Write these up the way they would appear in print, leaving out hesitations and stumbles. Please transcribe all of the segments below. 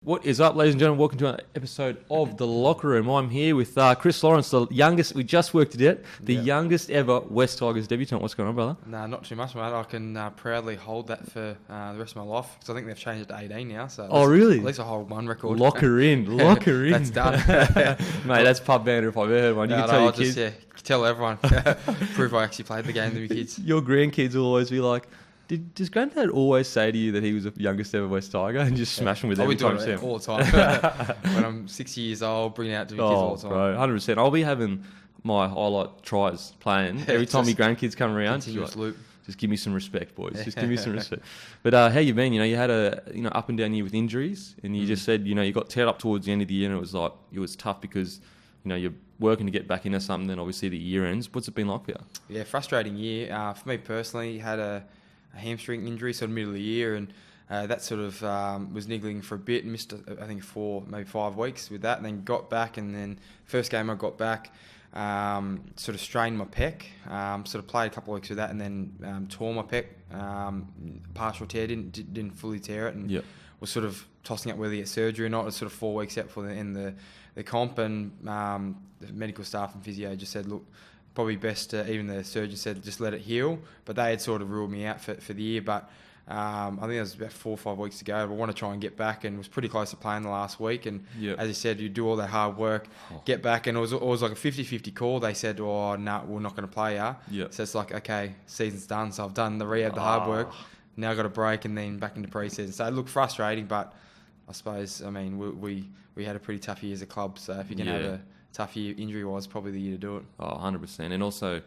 What is up, ladies and gentlemen? Welcome to an episode of The Locker Room. I'm here with Chris Lawrence, the youngest, we just worked it out, the youngest ever West Tigers debutant. What's going on, brother? Nah, not too much, mate. I can proudly hold that for the rest of my life, because I think they've changed it to 18 now. So really? At least I hold one record. Locker in. That's done. Mate, that's pub banter if I've ever heard one. You can tell your kids. Tell everyone. Prove I actually played the game to my kids. Your grandkids will always be like, does Granddad always say to you that he was the youngest ever West Tiger and just smash him with every time? I'll be doing it all the time. When I'm 60 years old, bring it out to my kids all the time. Bro, 100%. I'll be having my highlight tries playing every time my grandkids come around. Continuous loop. Just give me some respect, boys. Just give me some respect. But how you been? You had a up and down year with injuries, and you just said you got teared up towards the end of the year, and it was tough because you're working to get back into something. Then obviously the year ends. What's it been like for you? Yeah, frustrating year. For me personally, had a hamstring injury sort of middle of the year, and that sort of was niggling for a bit. Missed I think 4, maybe 5 weeks with that, and then got back. And then first game I got back, sort of strained my pec. Sort of played a couple of weeks with that, and then tore my pec. Partial tear, didn't fully tear it, and was sort of tossing up whether to get surgery or not. It was sort of 4 weeks out for the comp, and the medical staff and physio just said, look, probably best to, even the surgeon said, just let it heal. But they had sort of ruled me out for the year. But I think it was about 4 or 5 weeks to go. I want to try and get back, and was pretty close to playing the last week. And as you said, you do all that hard work, get back, and it was like a 50-50 call. They said, oh, no, we're not going to play you. So it's like, okay, season's done. So I've done the rehab, the hard work. Now I've got a break, and then back into pre-season. So it looked frustrating, but I suppose, I mean, we had a pretty tough year as a club. So if you can have a tough year injury-wise, probably the year to do it. Oh, 100%. And also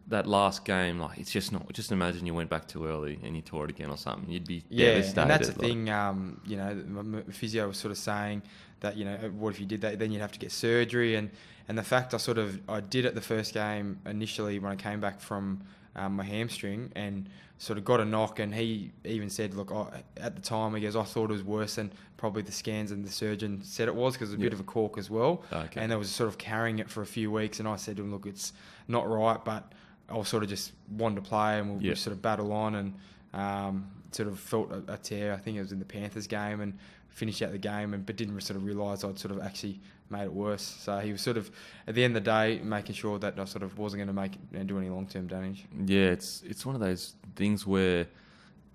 that last game, like, it's just not. Just imagine you went back too early and you tore it again or something. You'd be devastated. And that's the thing. My physio was sort of saying that what if you did that? Then you'd have to get surgery. And the fact I did it the first game initially when I came back from my hamstring, and sort of got a knock, and he even said, look, at the time, he goes, I thought it was worse than probably the scans and the surgeon said it was, because it was a bit of a cork as well. Okay. And I was sort of carrying it for a few weeks, and I said to him, look, it's not right, but I was sort of just wanted to play, and we'll sort of battle on, and sort of felt a tear. I think it was in the Panthers game, and finished out the game, but didn't sort of realise I'd sort of actually made it worse. So he was sort of, at the end of the day, making sure that I sort of wasn't going to do any long-term damage. Yeah, it's one of those things where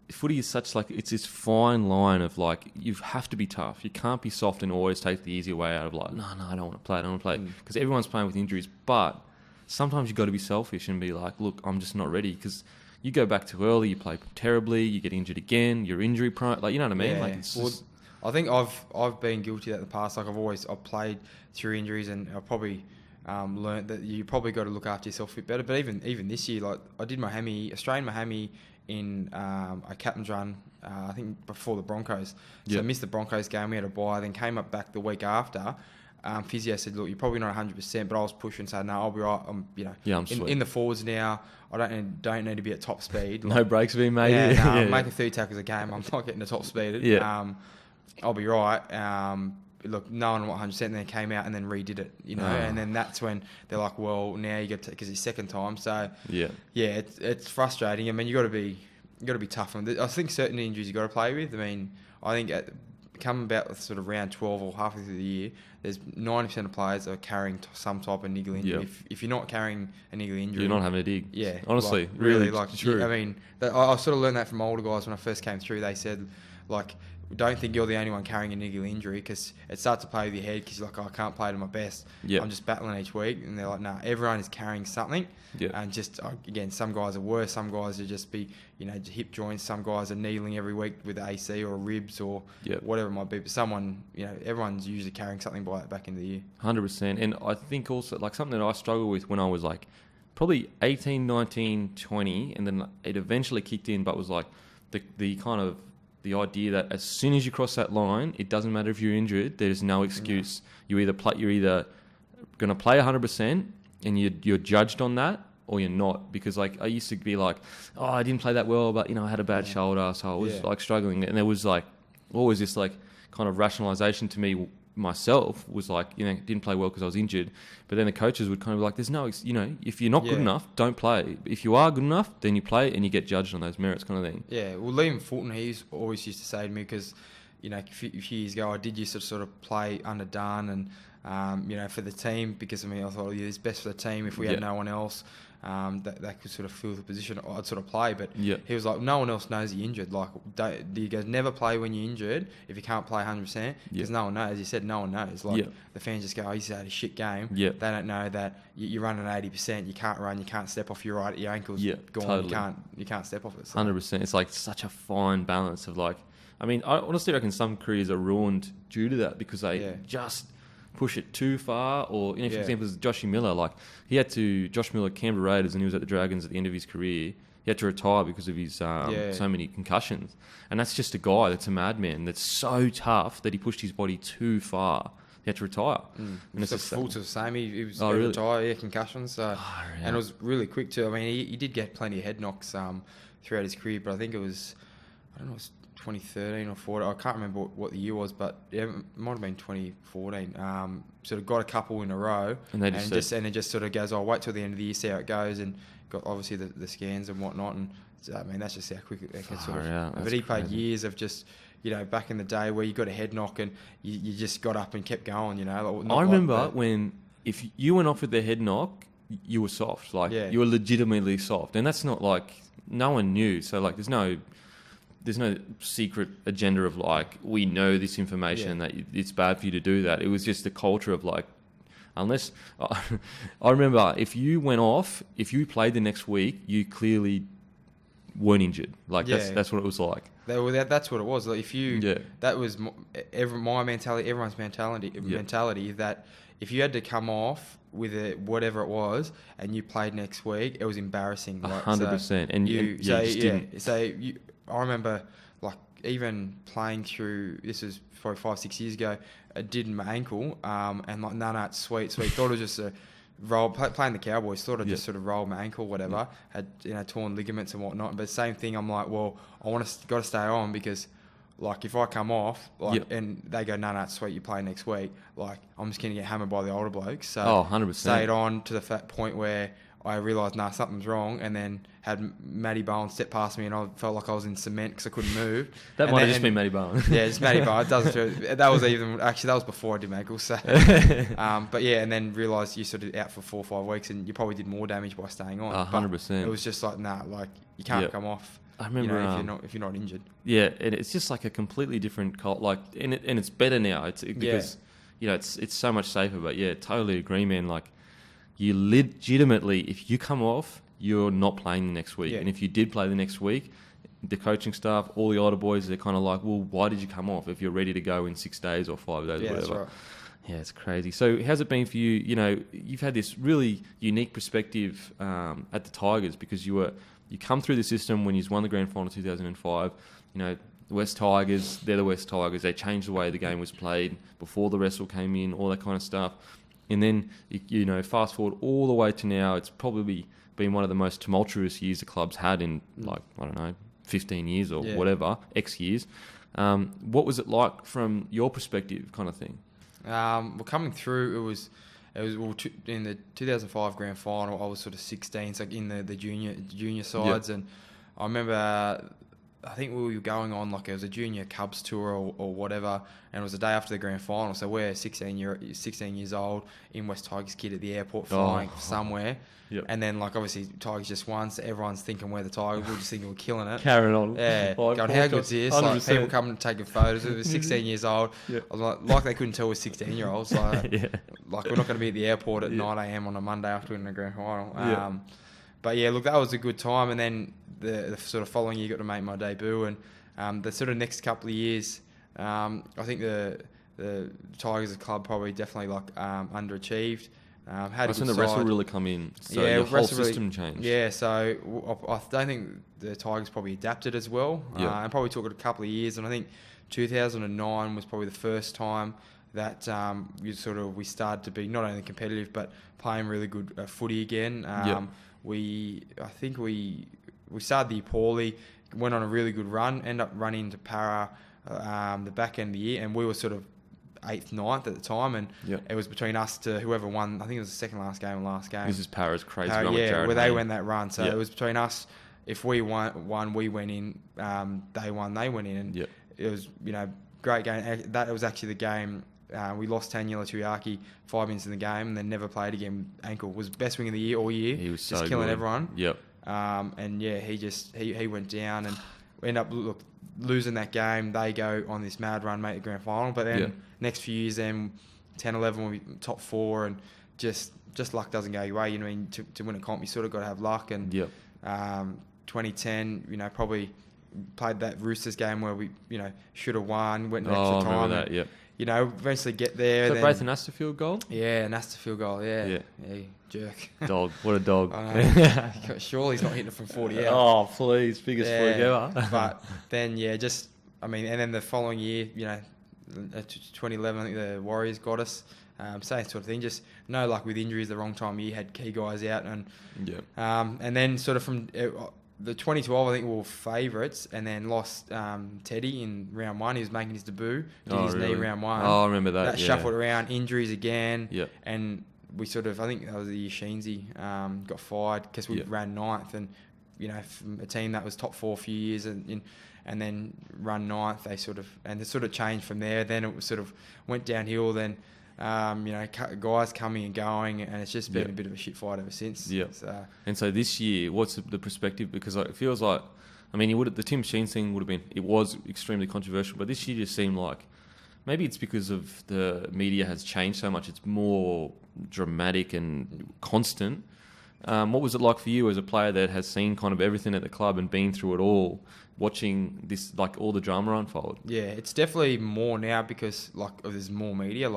footy is such it's this fine line of you have to be tough. You can't be soft and always take the easy way out of no, I don't want to play. Because everyone's playing with injuries, but sometimes you've got to be selfish and be like, look, I'm just not ready, because you go back too early, you play terribly, you get injured again, you're injury prone. You know what I mean? Yeah. I think I've been guilty of that in the past. I've played through injuries, and I've probably learnt that you probably got to look after yourself a bit better. But even this year, I did I strained my hammy in a captain's run, I think before the Broncos. So I missed the Broncos game. We had a bye, then came up back the week after. Physio said, look, you're probably not 100%, but I was pushing, saying, no, I'll be right. I'm in the forwards now. I don't need to be at top speed. No breaks being made. I'm making 30 tackles a game. I'm not getting to top speed. I'll be right. Look, no one 100%, and then came out and then redid it, and then that's when they're like, well, now you got to, because it's second time. So it's frustrating. I mean, you got to be tough. I think certain injuries you got to play with. I mean, I think come about sort of round 12 or halfway through the year, there's 90% of players are carrying some type of niggle injury. Yep. If you're not carrying a niggle injury, you're not having a dig. Yeah, honestly, really, true. I mean, I sort of learned that from older guys when I first came through. They said, don't think you're the only one carrying a niggle injury, because it starts to play with your head, because you're like, I can't play to my best. Yep. I'm just battling each week. And they're like, no, everyone is carrying something. Yep. And just, again, some guys are worse. Some guys are just hip joints. Some guys are needling every week with AC or ribs or whatever it might be. But everyone's usually carrying something by the back end of the year. 100%. And I think also, something that I struggled with when I was probably 18, 19, 20, and then it eventually kicked in, but was the kind of, the idea that as soon as you cross that line, it doesn't matter if you're injured. There's no excuse. You're either going to play 100% and you're judged on that, or you're not. Because I used to be I didn't play that well, but I had a bad shoulder, so I was struggling. And there was always this kind of rationalization to me myself was didn't play well because I was injured. But then the coaches would kind of be like, there's no, if you're not good enough, don't play. If you are good enough, then you play and you get judged on those merits, kind of thing. Yeah, well, Liam Fulton, he always used to say to me, because a few years ago, I did used to sort of play underdone and, for the team, because I thought it's best for the team if we had no one else that could sort of fill the position. I'd sort of play, but he was like, no one else knows you're injured. Like, he goes, never play when you're injured if you can't play 100%, because no one knows. As you said, no one knows. Like, the fans just go, oh, he's had a shit game. They don't know that you're running at 80%. You can't run. You can't step off your right. Your ankle's gone. Totally. You can't step off it. So. 100%. It's like such a fine balance of like. I mean, I honestly reckon some careers are ruined due to that because they just push it too far. Or, for example, Joshy Miller, like Josh Miller, Canberra Raiders, and he was at the Dragons at the end of his career. He had to retire because of his so many concussions. And that's just a guy that's a madman that's so tough that he pushed his body too far. He had to retire. And it's just full to the same. He was retired, concussions. So, and it was really quick too. I mean, he did get plenty of head knocks throughout his career, but I think it was, I don't know, it was 2013 or 14. I can't remember what the year was, but it might have been 2014. Sort of got a couple in a row, and it just sort of goes, I'll wait till the end of the year, see how it goes, and got obviously the scans and whatnot. And I mean, that's just how quick it can sort of. But he played years of just, back in the day where you got a head knock and you just got up and kept going. Like, I remember when if you went off with the head knock, you were soft. Like you were legitimately soft, and that's not like no one knew. So like, there's no secret agenda of like, we know this information that it's bad for you to do that. It was just the culture of like, unless I remember if you went off, if you played the next week, you clearly weren't injured. Like that's what it was like. That's what it was. Like that was my mentality, everyone's mentality that if you had to come off with whatever it was and you played next week, it was embarrassing. 100%. And you just didn't. I remember, like, even playing through, this was probably 5-6 years ago, I did my ankle, and like, no, it's sweet. Thought it was just a roll, playing the Cowboys, thought I just sort of rolled my ankle, whatever, had, torn ligaments and whatnot. But same thing, I'm like, well, got to stay on because, like, if I come off, and they go, no, it's sweet, you play next week, like, I'm just going to get hammered by the older blokes. So 100%. Stayed on to the point where I realised, something's wrong, and then had Matty Bowen step past me, and I felt like I was in cement because I couldn't move. That might have just been Matty Bowen. Yeah, just Matty Bowen. That was before I did my ankle. So, but yeah, and then realised you sort of out for 4 or 5 weeks, and you probably did more damage by staying on. 100%. It was just like, like you can't come off. I remember if you're not injured. Yeah, and it's just like a completely different cult. Like, and it's better now. Because it's so much safer. But yeah, totally agree, man. Like, you legitimately, if you come off, you're not playing the next week. And if you did play the next week, the coaching staff, all the older boys, they're kind of like, well, why did you come off if you're ready to go in 6 days or 5 days or whatever? That's right. Yeah, it's crazy. So how's it been for you? You've had this really unique perspective at the Tigers because you come through the system when you won the grand final 2005. The West Tigers, they're the West Tigers. They changed the way the game was played before the wrestle came in, all that kind of stuff. And then, fast forward all the way to now, it's probably been one of the most tumultuous years the club's had in, 15 years or whatever, X years. What was it like from your perspective, kind of thing? Well, coming through, it was in the 2005 grand final, I was sort of 16, so in the junior sides. And I remember, I think we were going on, like, it was a junior Cubs tour or whatever, and it was the day after the grand final. So we're 16 years old in West Tigers kit at the airport flying somewhere. And then, like, obviously Tigers just won, so everyone's thinking we're the Tigers. We're just thinking we're killing it. Carrying on. Yeah. Going, how good's this? 100%. Like, people coming and taking photos. It was 16 years old. I was like they couldn't tell we're 16-year-olds. Like, like, we're not going to be at the airport at 9 a.m. on a Monday after winning the grand final. But yeah, look, that was a good time. And then the sort of following year, got to make my debut. And the sort of next couple of years, I think the Tigers as a club probably definitely underachieved. That's when the wrestle really come in. So the whole system changed. Yeah, so I don't think the Tigers probably adapted as well. And probably took it a couple of years. And I think 2009 was probably the first time that we started to be not only competitive but playing really good footy again. We started the year poorly, went on a really good run, ended up running into Para the back end of the year, and we were sort of 8th, 9th at the time, and it was between us to whoever won. I think it was the second last game and last game. This is Para's crazy run with Jared where they went that run. So it was between us. If we won, we went in. They won, they went in. And it was, great game. That was actually the game. We lost Taniela Tuiaki 5 minutes in the game and then never played again. Ankle was best wing of the year all year. He was just so killing good. everyone. Yep. And yeah, he went down and end up losing that game. They go on this mad run, make the grand final. But then next few years, then 10, 11, we'll be top 4, and just luck doesn't go your way. You know, to win a comp, you sort of got to have luck. And 2010, you know, probably played that Roosters game where we, you know, should have won, went an extra time. I remember that, yep. You know, eventually get there. Was that Braithen Asterfield goal? Yeah, an Asterfield goal, yeah, jerk. Dog, what a dog. Surely he's not hitting it from 40 out. Oh, please, biggest fluke ever. But then, and then the following year, you know, 2011, I think the Warriors got us. Same sort of thing, just no luck with injuries. The wrong time of year, had key guys out, and then sort of from the 2012, I think we were favourites, and then lost Teddy in round 1. He was making his debut, did his knee round 1. Oh, I remember that. That shuffled around, injuries again, Yep. and we sort of, I think that was the year Sheensy got fired because we ran 9th, and you know, from a team that was top 4 a few years, and then run 9th, they sort of changed from there. Then it was sort of went downhill. Then you know, guys coming and going, and it's just been a bit of a shit fight ever since. Yeah. And so this year, what's the perspective? Because it feels like, I mean, the Tim Sheen thing was extremely controversial, but this year just seemed like maybe it's because of the media has changed so much. It's more dramatic and constant. What was it like for you as a player that has seen kind of everything at the club and been through it all, watching this, like, all the drama unfold? Yeah, it's definitely more now because there's more media.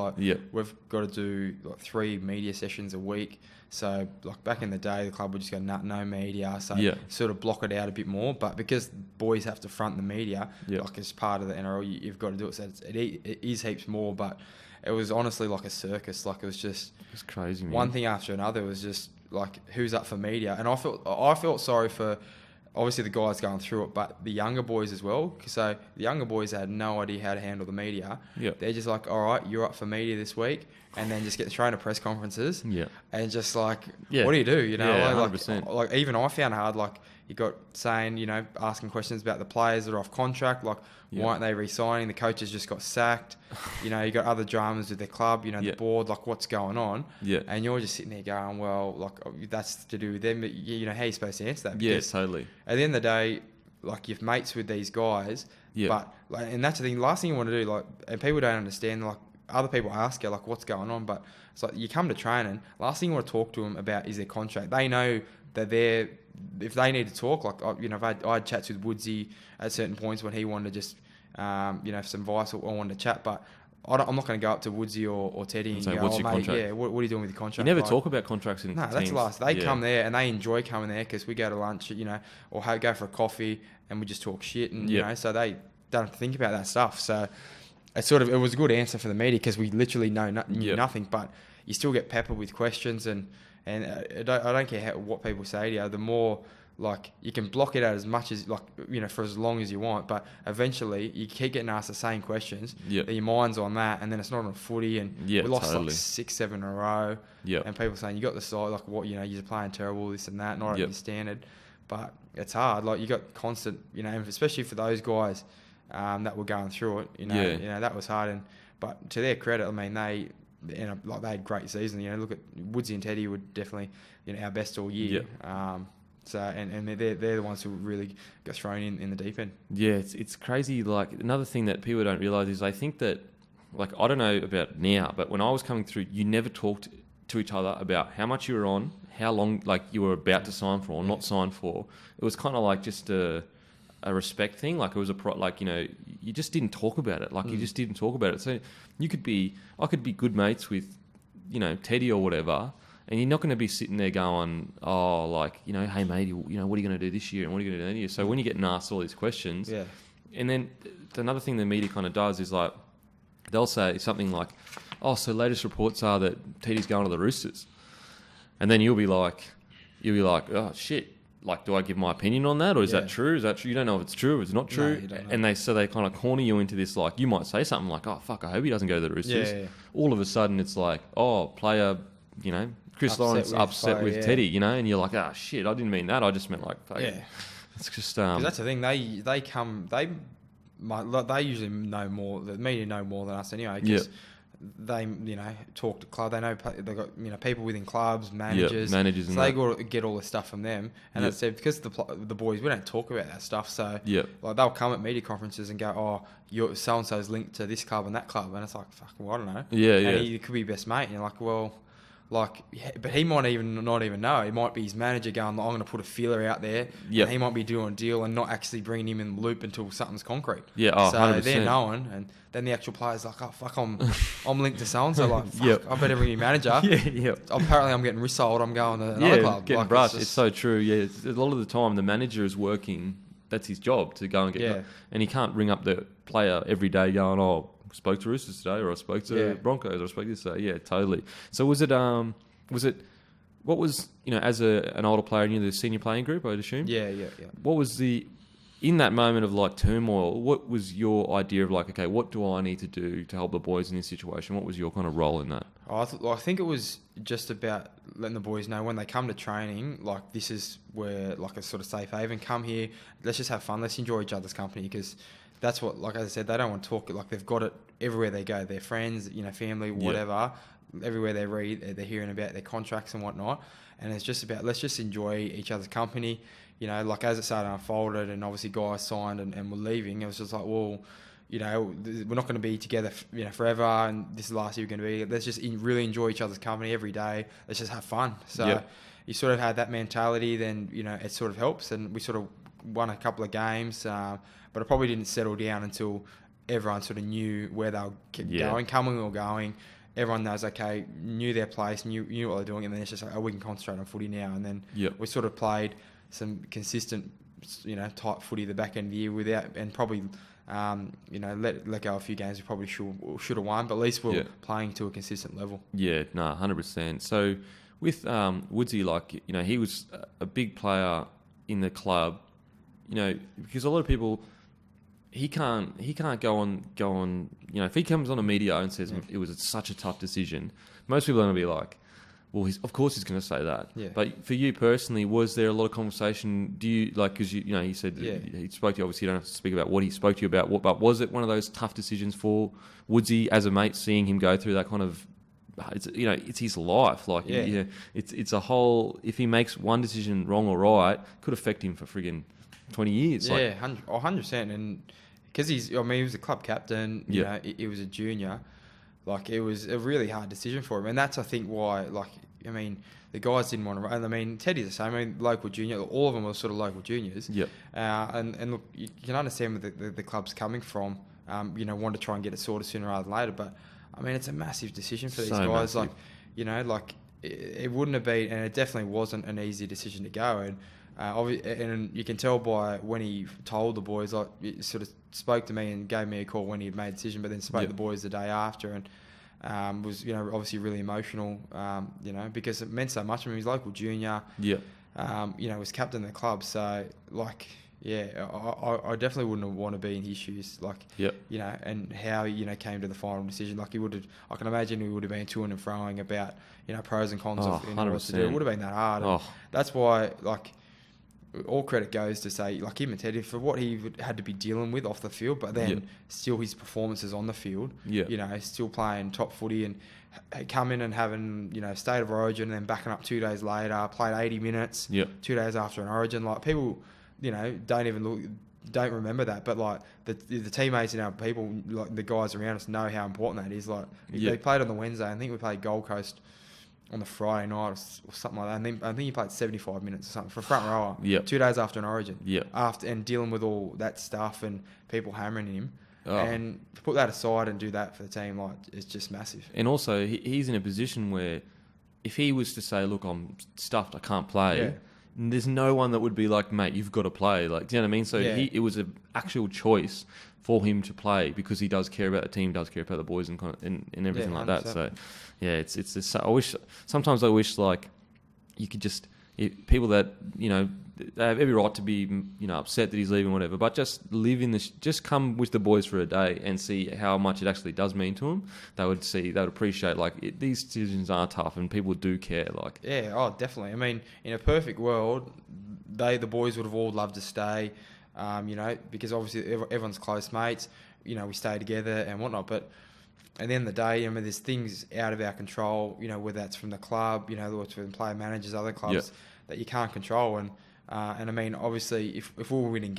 We've got to do 3 media sessions a week. So back in the day, the club would just go no media. So sort of block it out a bit more. But because boys have to front the media, as part of the NRL, you've got to do it. So it is heaps more. But it was honestly like a circus. It was crazy, man. One thing after another. It was just who's up for media, and I felt sorry for obviously the guys going through it, but the younger boys as well. So the younger boys had no idea how to handle the media. They're just like, all right, you're up for media this week, and then just get thrown to press conferences. And just what do you do? You know, 100%. Even I found it hard. You got saying, you know, asking questions about the players that are off contract, why aren't they re-signing? The coaches just got sacked. You know, you got other dramas with the club, you know, the board, what's going on? And you're just sitting there going, well, that's to do with them. But, you know, how are you supposed to answer that? Yes, totally. At the end of the day, you're mates with these guys. But, and that's the thing, last thing you want to do, and people don't understand, other people ask you, what's going on? But it's you come to training, last thing you want to talk to them about is their contract. They know that if they need to talk, you know, I had chats with Woodsy at certain points when he wanted to just, you know, some advice or wanted to chat, but I'm not going to go up to Woodsy or Teddy and go, what's your contract? Yeah, what are you doing with your contract? You never talk about contracts in teams. That's last. They come there and they enjoy coming there because we go to lunch, you know, or go for a coffee and we just talk shit, and you know, so they don't have to think about that stuff. So it was a good answer for the media because we literally knew nothing, but you still get peppered with questions, and I don't care what people say to you. The more you can block it out as much as you know, for as long as you want, but eventually you keep getting asked the same questions. That your mind's on that, and then it's not on footy. And we lost 6-7 in a row. And people saying you got the side, what, you know, you're playing terrible, this and that, not at your standard. But it's hard. You got constant, you know, especially for those guys that were going through it. You know, that was hard. But to their credit, I mean, they had great seasons. You know, look at Woodsy and Teddy were definitely, you know, our best all year. So and they're the ones who really got thrown in the deep end. Yeah, it's crazy. Another thing that people don't realise is I think that, I don't know about now, but when I was coming through, you never talked to each other about how much you were on, how long you were about to sign for or not sign for. It was kind of just a respect thing. It was you know, you just didn't talk about it. You just didn't talk about it. So I could be good mates with, you know, Teddy or whatever, and you're not going to be sitting there going, you know, hey mate, you know, what are you going to do this year and what are you going to do that year? So when you're getting asked all these questions, and then another thing the media kind of does is they'll say something like, oh, so latest reports are that Teddy's going to the Roosters, and then you'll be like, oh shit. Do I give my opinion on that, or is that true? Is that true? You don't know if it's true or it's not true. No, you don't know. And they kind of corner you into this, you might say something like, oh, fuck, I hope he doesn't go to the Roosters. All of a sudden it's player, you know, Chris Lawrence upset with Teddy, you know, and you're like, oh, shit, I didn't mean that. I just meant fuck. It's just... Because that's the thing. They they usually know more. The media know more than us anyway. Cause they, talk to club. They know they've got, people within clubs, managers. Managers, so they got to get all this stuff from them. And that's said, because the boys, we don't talk about that stuff. So like they'll come at media conferences and go, "Oh, your so and so's linked to this club and that club," and it's like, "Fucking, well, I don't know." And he could be best mate, and you're like, well. But he might not even know. It might be his manager going, "I'm going to put a feeler out there." Yeah. And he might be doing a deal and not actually bringing him in the loop until something's concrete. Yeah. So 100%. they're knowing, and then the actual player's like, "Oh fuck, I'm linked to so and so." Like, fuck, I better bring your manager. Apparently, I'm getting resold. I'm going to another club. Getting brushed. It's so true. Yeah. A lot of the time, the manager is working. That's his job, to go and get. And he can't ring up the player every day going, "Oh, I spoke to Roosters today," or "I spoke to Broncos," or "I spoke to this today." Yeah, totally. So was it? What was, as an older player in the senior playing group, I'd assume? Yeah. What was in that moment of like turmoil, what was your idea of like, okay, what do I need to do to help the boys in this situation? What was your kind of role in that? I think it was just about letting the boys know when they come to training, like, this is where, like, a sort of safe haven. Come here, let's just have fun, let's enjoy each other's company, because that's what, like as I said, they don't want to talk. Like, they've got it everywhere they go. Their friends, family, whatever. Everywhere they read, they're hearing about their contracts and whatnot. And it's just about, let's just enjoy each other's company. Like, as it started unfolded and obviously guys signed and were leaving, it was just like, well, we're not going to be together, forever, and this is the last year we're going to be. Let's just really enjoy each other's company every day. Let's just have fun. So you sort of had that mentality, then, it sort of helps. And we sort of won a couple of games, but it probably didn't settle down until everyone sort of knew where they were going, coming or going. Everyone knows, okay, knew their place, knew what they're doing, and then it's just like, we can concentrate on footy now. And then we sort of played some consistent, tight footy the back end of the year without, and probably, let go a few games we probably should have won, but at least we're playing to a consistent level. Yeah, no, 100%. So with Woodsy, like, he was a big player in the club, because a lot of people, he can't go on. If he comes on a media and says it was such a tough decision, most people are going to be like, well, of course he's going to say that. Yeah. But for you personally, was there a lot of conversation? Do you because he said he spoke to you. Obviously, you don't have to speak about what he spoke to you about. But was it one of those tough decisions for Woodsy as a mate, seeing him go through that kind of? It's his life. Like, it's a whole. If he makes one decision wrong or right, could affect him for friggin' 20 years. Yeah, 100%. And because he was a club captain, he was a junior. Like, it was a really hard decision for him. And that's, I think, why, the guys didn't want to run. Teddy's the same. Local junior, all of them were sort of local juniors. Yep. And look, you can understand where the club's coming from, want to try and get it sorted sooner rather than later. But, it's a massive decision for these guys. Massive. It wouldn't have been, and it definitely wasn't an easy decision to go. And you can tell by when he told the boys, like, he sort of spoke to me and gave me a call when he had made a decision, but then spoke to the boys the day after, and was obviously really emotional, because it meant so much to him. He's local junior, was captain of the club, so I definitely wouldn't want to be in his shoes, and how came to the final decision. Like, I can imagine he would have been to and froing about pros and cons of what to do. It would have been that hard. That's why, all credit goes to, say, like, him and Teddy for what he had to be dealing with off the field, but then still his performances on the field, still playing top footy and coming and having, state of origin and then backing up 2 days later, played 80 minutes, 2 days after an origin. Like, people, don't remember that, but like the teammates and our people, like the guys around us, know how important that is. Like, they played on the Wednesday. I think we played Gold Coast on the Friday night or something like that. I think he played 75 minutes or something for a front rower. 2 days after an origin. And dealing with all that stuff and people hammering him. And to put that aside and do that for the team, like, it's just massive. And also, he's in a position where if he was to say, look, I'm stuffed, I can't play, there's no one that would be like, mate, you've got to play. Like, do you know what I mean? So it was an actual choice for him to play because he does care about the team, does care about the boys and everything like that. So, sometimes I wish like you could just, people that, they have every right to be, upset that he's leaving, whatever, but just live in this, just come with the boys for a day and see how much it actually does mean to them. They would appreciate, like, these decisions are tough and people do care. Like, definitely. In a perfect world, the boys would have all loved to stay. because obviously everyone's close mates. We stay together and whatnot. But at the end of the day, there's things out of our control, whether that's from the club, or from player managers, other clubs that you can't control. And I mean, obviously, if we were winning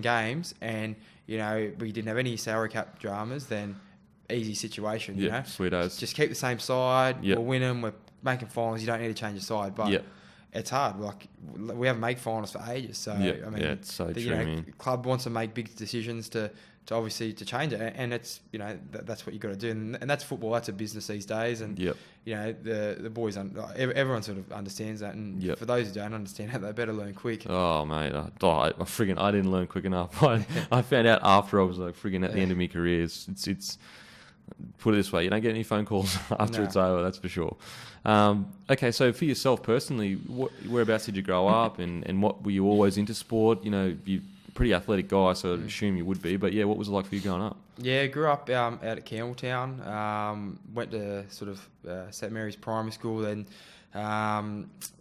games and, we didn't have any salary cap dramas, then easy situation, sweet as. Just keep the same side. Yep. We'll win them. We're making finals. You don't need to change your side. But it's hard. Like, we haven't made finals for ages. So, I mean, it's so true, club wants to make big decisions to obviously to change it, and it's that's what you got to do, and that's football. That's a business these days, and the boys, everyone sort of understands that, and for those who don't understand that, they better learn quick. Oh mate, I didn't learn quick enough. I found out after I was like frigging at the end of my career. It's put it this way, you don't get any phone calls after it's over, that's for sure. Okay, so for yourself personally, whereabouts did you grow up, and what were you always into sport? You pretty athletic guy, so I'd assume you would be. But what was it like for you growing up? Yeah, grew up out at Campbelltown. Went to sort of St Mary's Primary School, then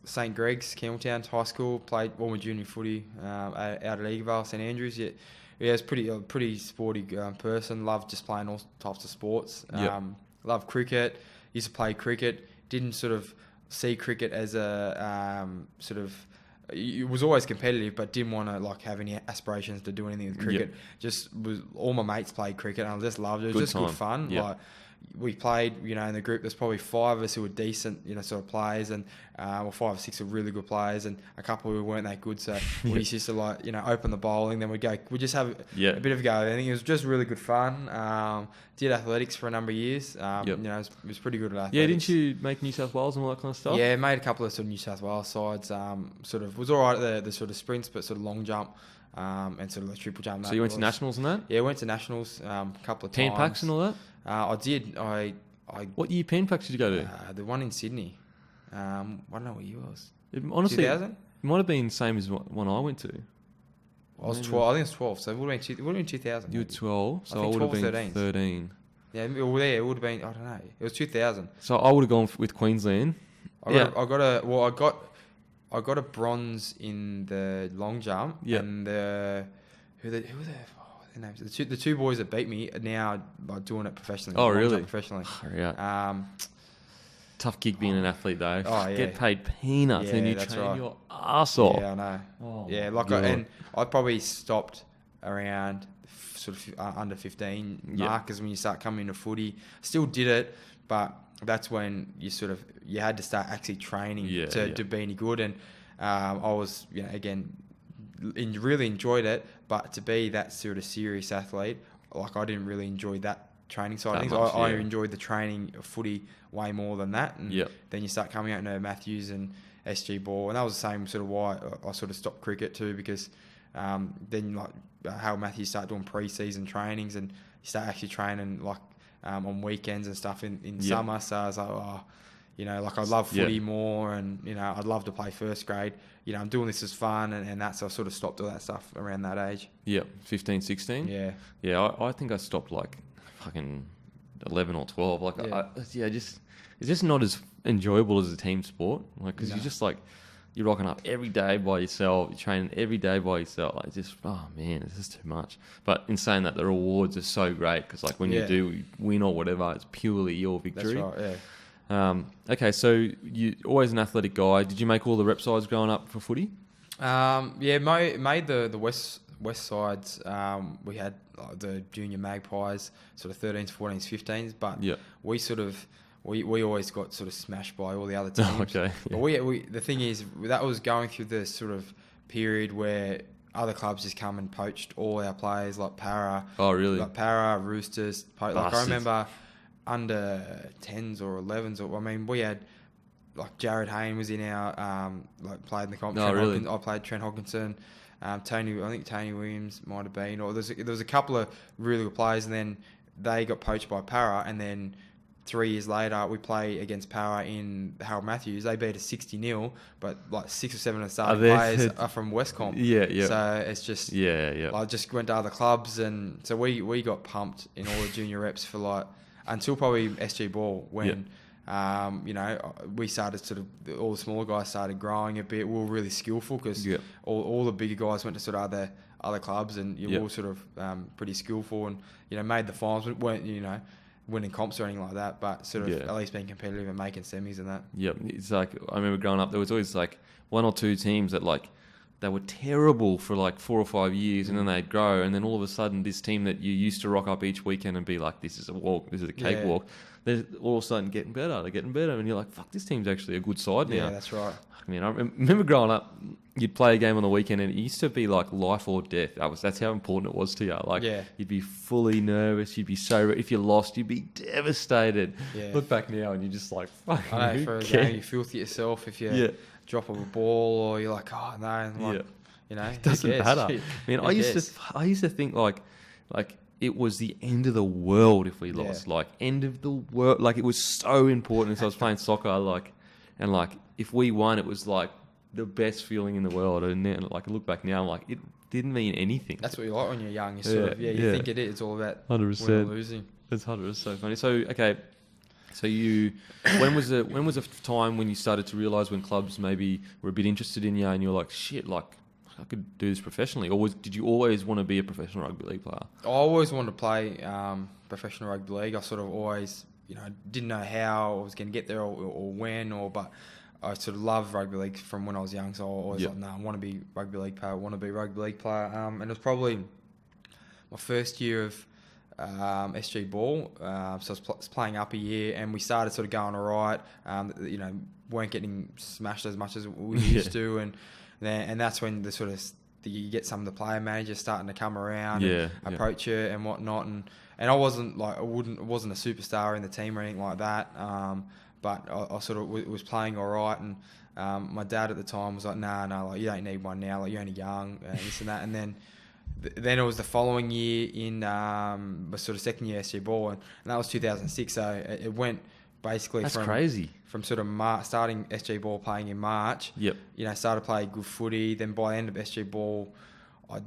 St Greg's Campbelltown High School. Played all my junior footy out at Eagvale, St Andrews. Yeah, I was pretty sporty person. Loved just playing all types of sports. Loved cricket. Used to play cricket. Didn't sort of see cricket as a it was always competitive, but didn't want to have any aspirations to do anything with cricket. Just all my mates played cricket, and I just loved it. It was just good fun. Like, we played, in the group. There's probably 5 of us who were decent, sort of players, and 5 or 6 were really good players, and a couple who weren't that good. So we used to open the bowling, then we'd just have a bit of a go. I think it was just really good fun. Did athletics for a number of years. It was pretty good at athletics. Yeah, didn't you make New South Wales and all that kind of stuff? Yeah, made a couple of sort of New South Wales sides. Was all right at the sort of sprints, but sort of long jump. And sort of the triple jump. So you went to nationals and that? Yeah, went to nationals a couple of times. Pen packs and all that? I did. What year pen packs did you go to? The one in Sydney. I don't know what year it was. Honestly, 2000? It might have been the same as one I went to. I was 12. I think it was 12. So it would have been 2000. You were 12, so I would have been 13. Yeah, it would have been. I don't know. It was 2000. So I would have gone with Queensland. I got a bronze in the long jump. Yeah. And who were their names? The two boys that beat me are now doing it professionally. Oh, really? Professionally. Yeah. Tough gig being an athlete though. Oh, yeah. Get paid peanuts and you train your arse off. Yeah, I know. Oh, and I probably stopped around sort of under 15 markers when you start coming into footy. Still did it, but that's when you had to start actually training to be any good. And I was, really enjoyed it, but to be that sort of serious athlete, I didn't really enjoy that training side of things. I enjoyed the training of footy way more than that. And then you start coming out into Matthews and SG ball, and that was the same sort of why I sort of stopped cricket too, because then how Matthews start doing pre-season trainings and you start actually training on weekends and stuff in summer. So I was like, I love footy more, and I'd love to play first grade. I'm doing this as fun, and that, so I sort of stopped all that stuff around that age. 15, 16. I think I stopped fucking 11 or 12. It's just not as enjoyable as a team sport, because you're just you're rocking up every day by yourself, you're training every day by yourself. It's just, oh man, it's just too much. But in saying that, the rewards are so great, because when you do win or whatever, it's purely your victory. That's right. Yeah. Okay, so you always an athletic guy. Did you make all the rep sides growing up for footy? Made the west sides. We had the junior Magpies, sort of 13s, 14s, 15s, but we sort of we always got sort of smashed by all the other teams. Okay. But we the thing is, that was going through the sort of period where other clubs just come and poached all our players, like Para. Oh, really? Like Para, Roosters. I remember under 10s or 11s. We had Jared Hayne was in our played in the comp. Oh, really? I played Trent Hodkinson. I think Tony Williams might have been. Or there was a couple of really good players, and then they got poached by Para, and then 3 years later, we play against Para in Harold Matthews. They beat us 60-0, but 6 or 7 of the starting players are from Westcomb. Yeah. So it's just I just went to other clubs, and so we got pumped in all the junior reps for until probably SG Ball when You know, we started sort of, all the smaller guys started growing a bit. We were really skillful because all the bigger guys went to sort of other clubs, and we were sort of pretty skillful, and you know, made the finals. We weren't, you know, winning comps or anything like that, but sort of at least being competitive and making semis and that. Yep, it's like, I remember growing up, there was always like one or two teams that like, they were terrible for like 4 or 5 years, and then they'd grow, and then all of a sudden this team that you used to rock up each weekend and be like, this is a walk, this is a cakewalk, they're all of a sudden getting better, and you're like, fuck, this team's actually a good side now. Yeah, that's right. I mean, I remember growing up, you'd play a game on the weekend and it used to be like life or death. That's how important it was to you. Like, you'd be fully nervous. You'd be so, if you lost, you'd be devastated. Yeah. Look back now and you're just like, fuck. I know, for a game, you filthy yourself if you drop of a ball, or you're like, oh no, and like, you know, it doesn't matter. I mean, I used to think like it was the end of the world if we lost. Like, end of the world. Like, it was so important. So I was playing soccer, and if we won, it was like the best feeling in the world. And then, like, I look back now, I'm like, it didn't mean anything. That's what you like when you're young. You sort of, you think it is. It's all about 100%. winning or losing. It's 100%. So funny. So, okay. So when was a time when you started to realise when clubs maybe were a bit interested in you, and you're like, shit, like, I could do this professionally? Or did you always want to be a professional rugby league player? I always wanted to play professional rugby league. I sort of always, you know, didn't know how I was going to get there or when, but I sort of loved rugby league from when I was young. So I always like, I want to be rugby league player. And it was probably my first year of SG ball. So I was playing up a year, and we started sort of going all right. You know, weren't getting smashed as much as we used to, and that's when the sort of you get some of the player managers starting to come around and approach you and whatnot. And I wasn't like, wasn't a superstar in the team or anything like that. But I sort of was playing all right, and my dad at the time was like, no, like, you don't need one now, like, you're only young, and this and that. And then it was the following year in the sort of second year SG ball, and that was 2006. So it went basically from sort of starting SG ball playing in March. You know, started playing good footy. Then by the end of SG ball, I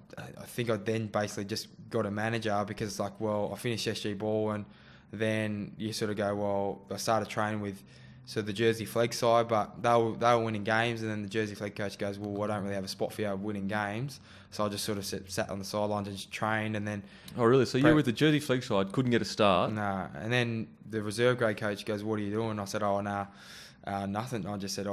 think I then basically just got a manager, because like, well, I finished SG ball, and then you sort of go, well, I started training with the Jersey Flegg side, but they were winning games, and then the Jersey Flegg coach goes, well, I don't really have a spot for you winning games. So I just sort of sat on the sidelines and just trained, and then... Oh, really? So you were with the Jersey Flegg side, couldn't get a start? No. And then the reserve grade coach goes, what are you doing? I said, nothing. I just said,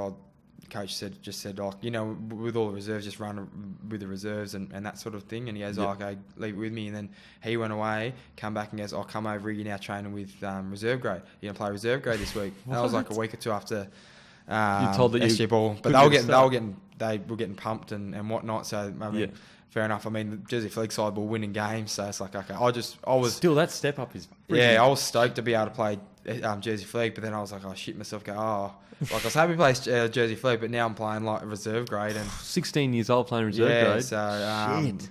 coach just said, you know, with all the reserves, just run with the reserves and that sort of thing. And he goes, okay, leave it with me. And then he went away, come back and goes, I'll come over, you're now training with reserve grade. You're going to play reserve grade this week. That was like a week or two after you told that SG ball. But they were getting pumped and whatnot. So, I mean, fair enough. I mean, the Jersey Flegg side were winning games. So it's like, okay, I was... Still, that step up is... I was stoked to be able to play Jersey Flegg, but then I was like, shit myself, like I was happy to play Jersey Flegg, but now I'm playing like reserve grade, and 16 years old playing reserve grade. So shit.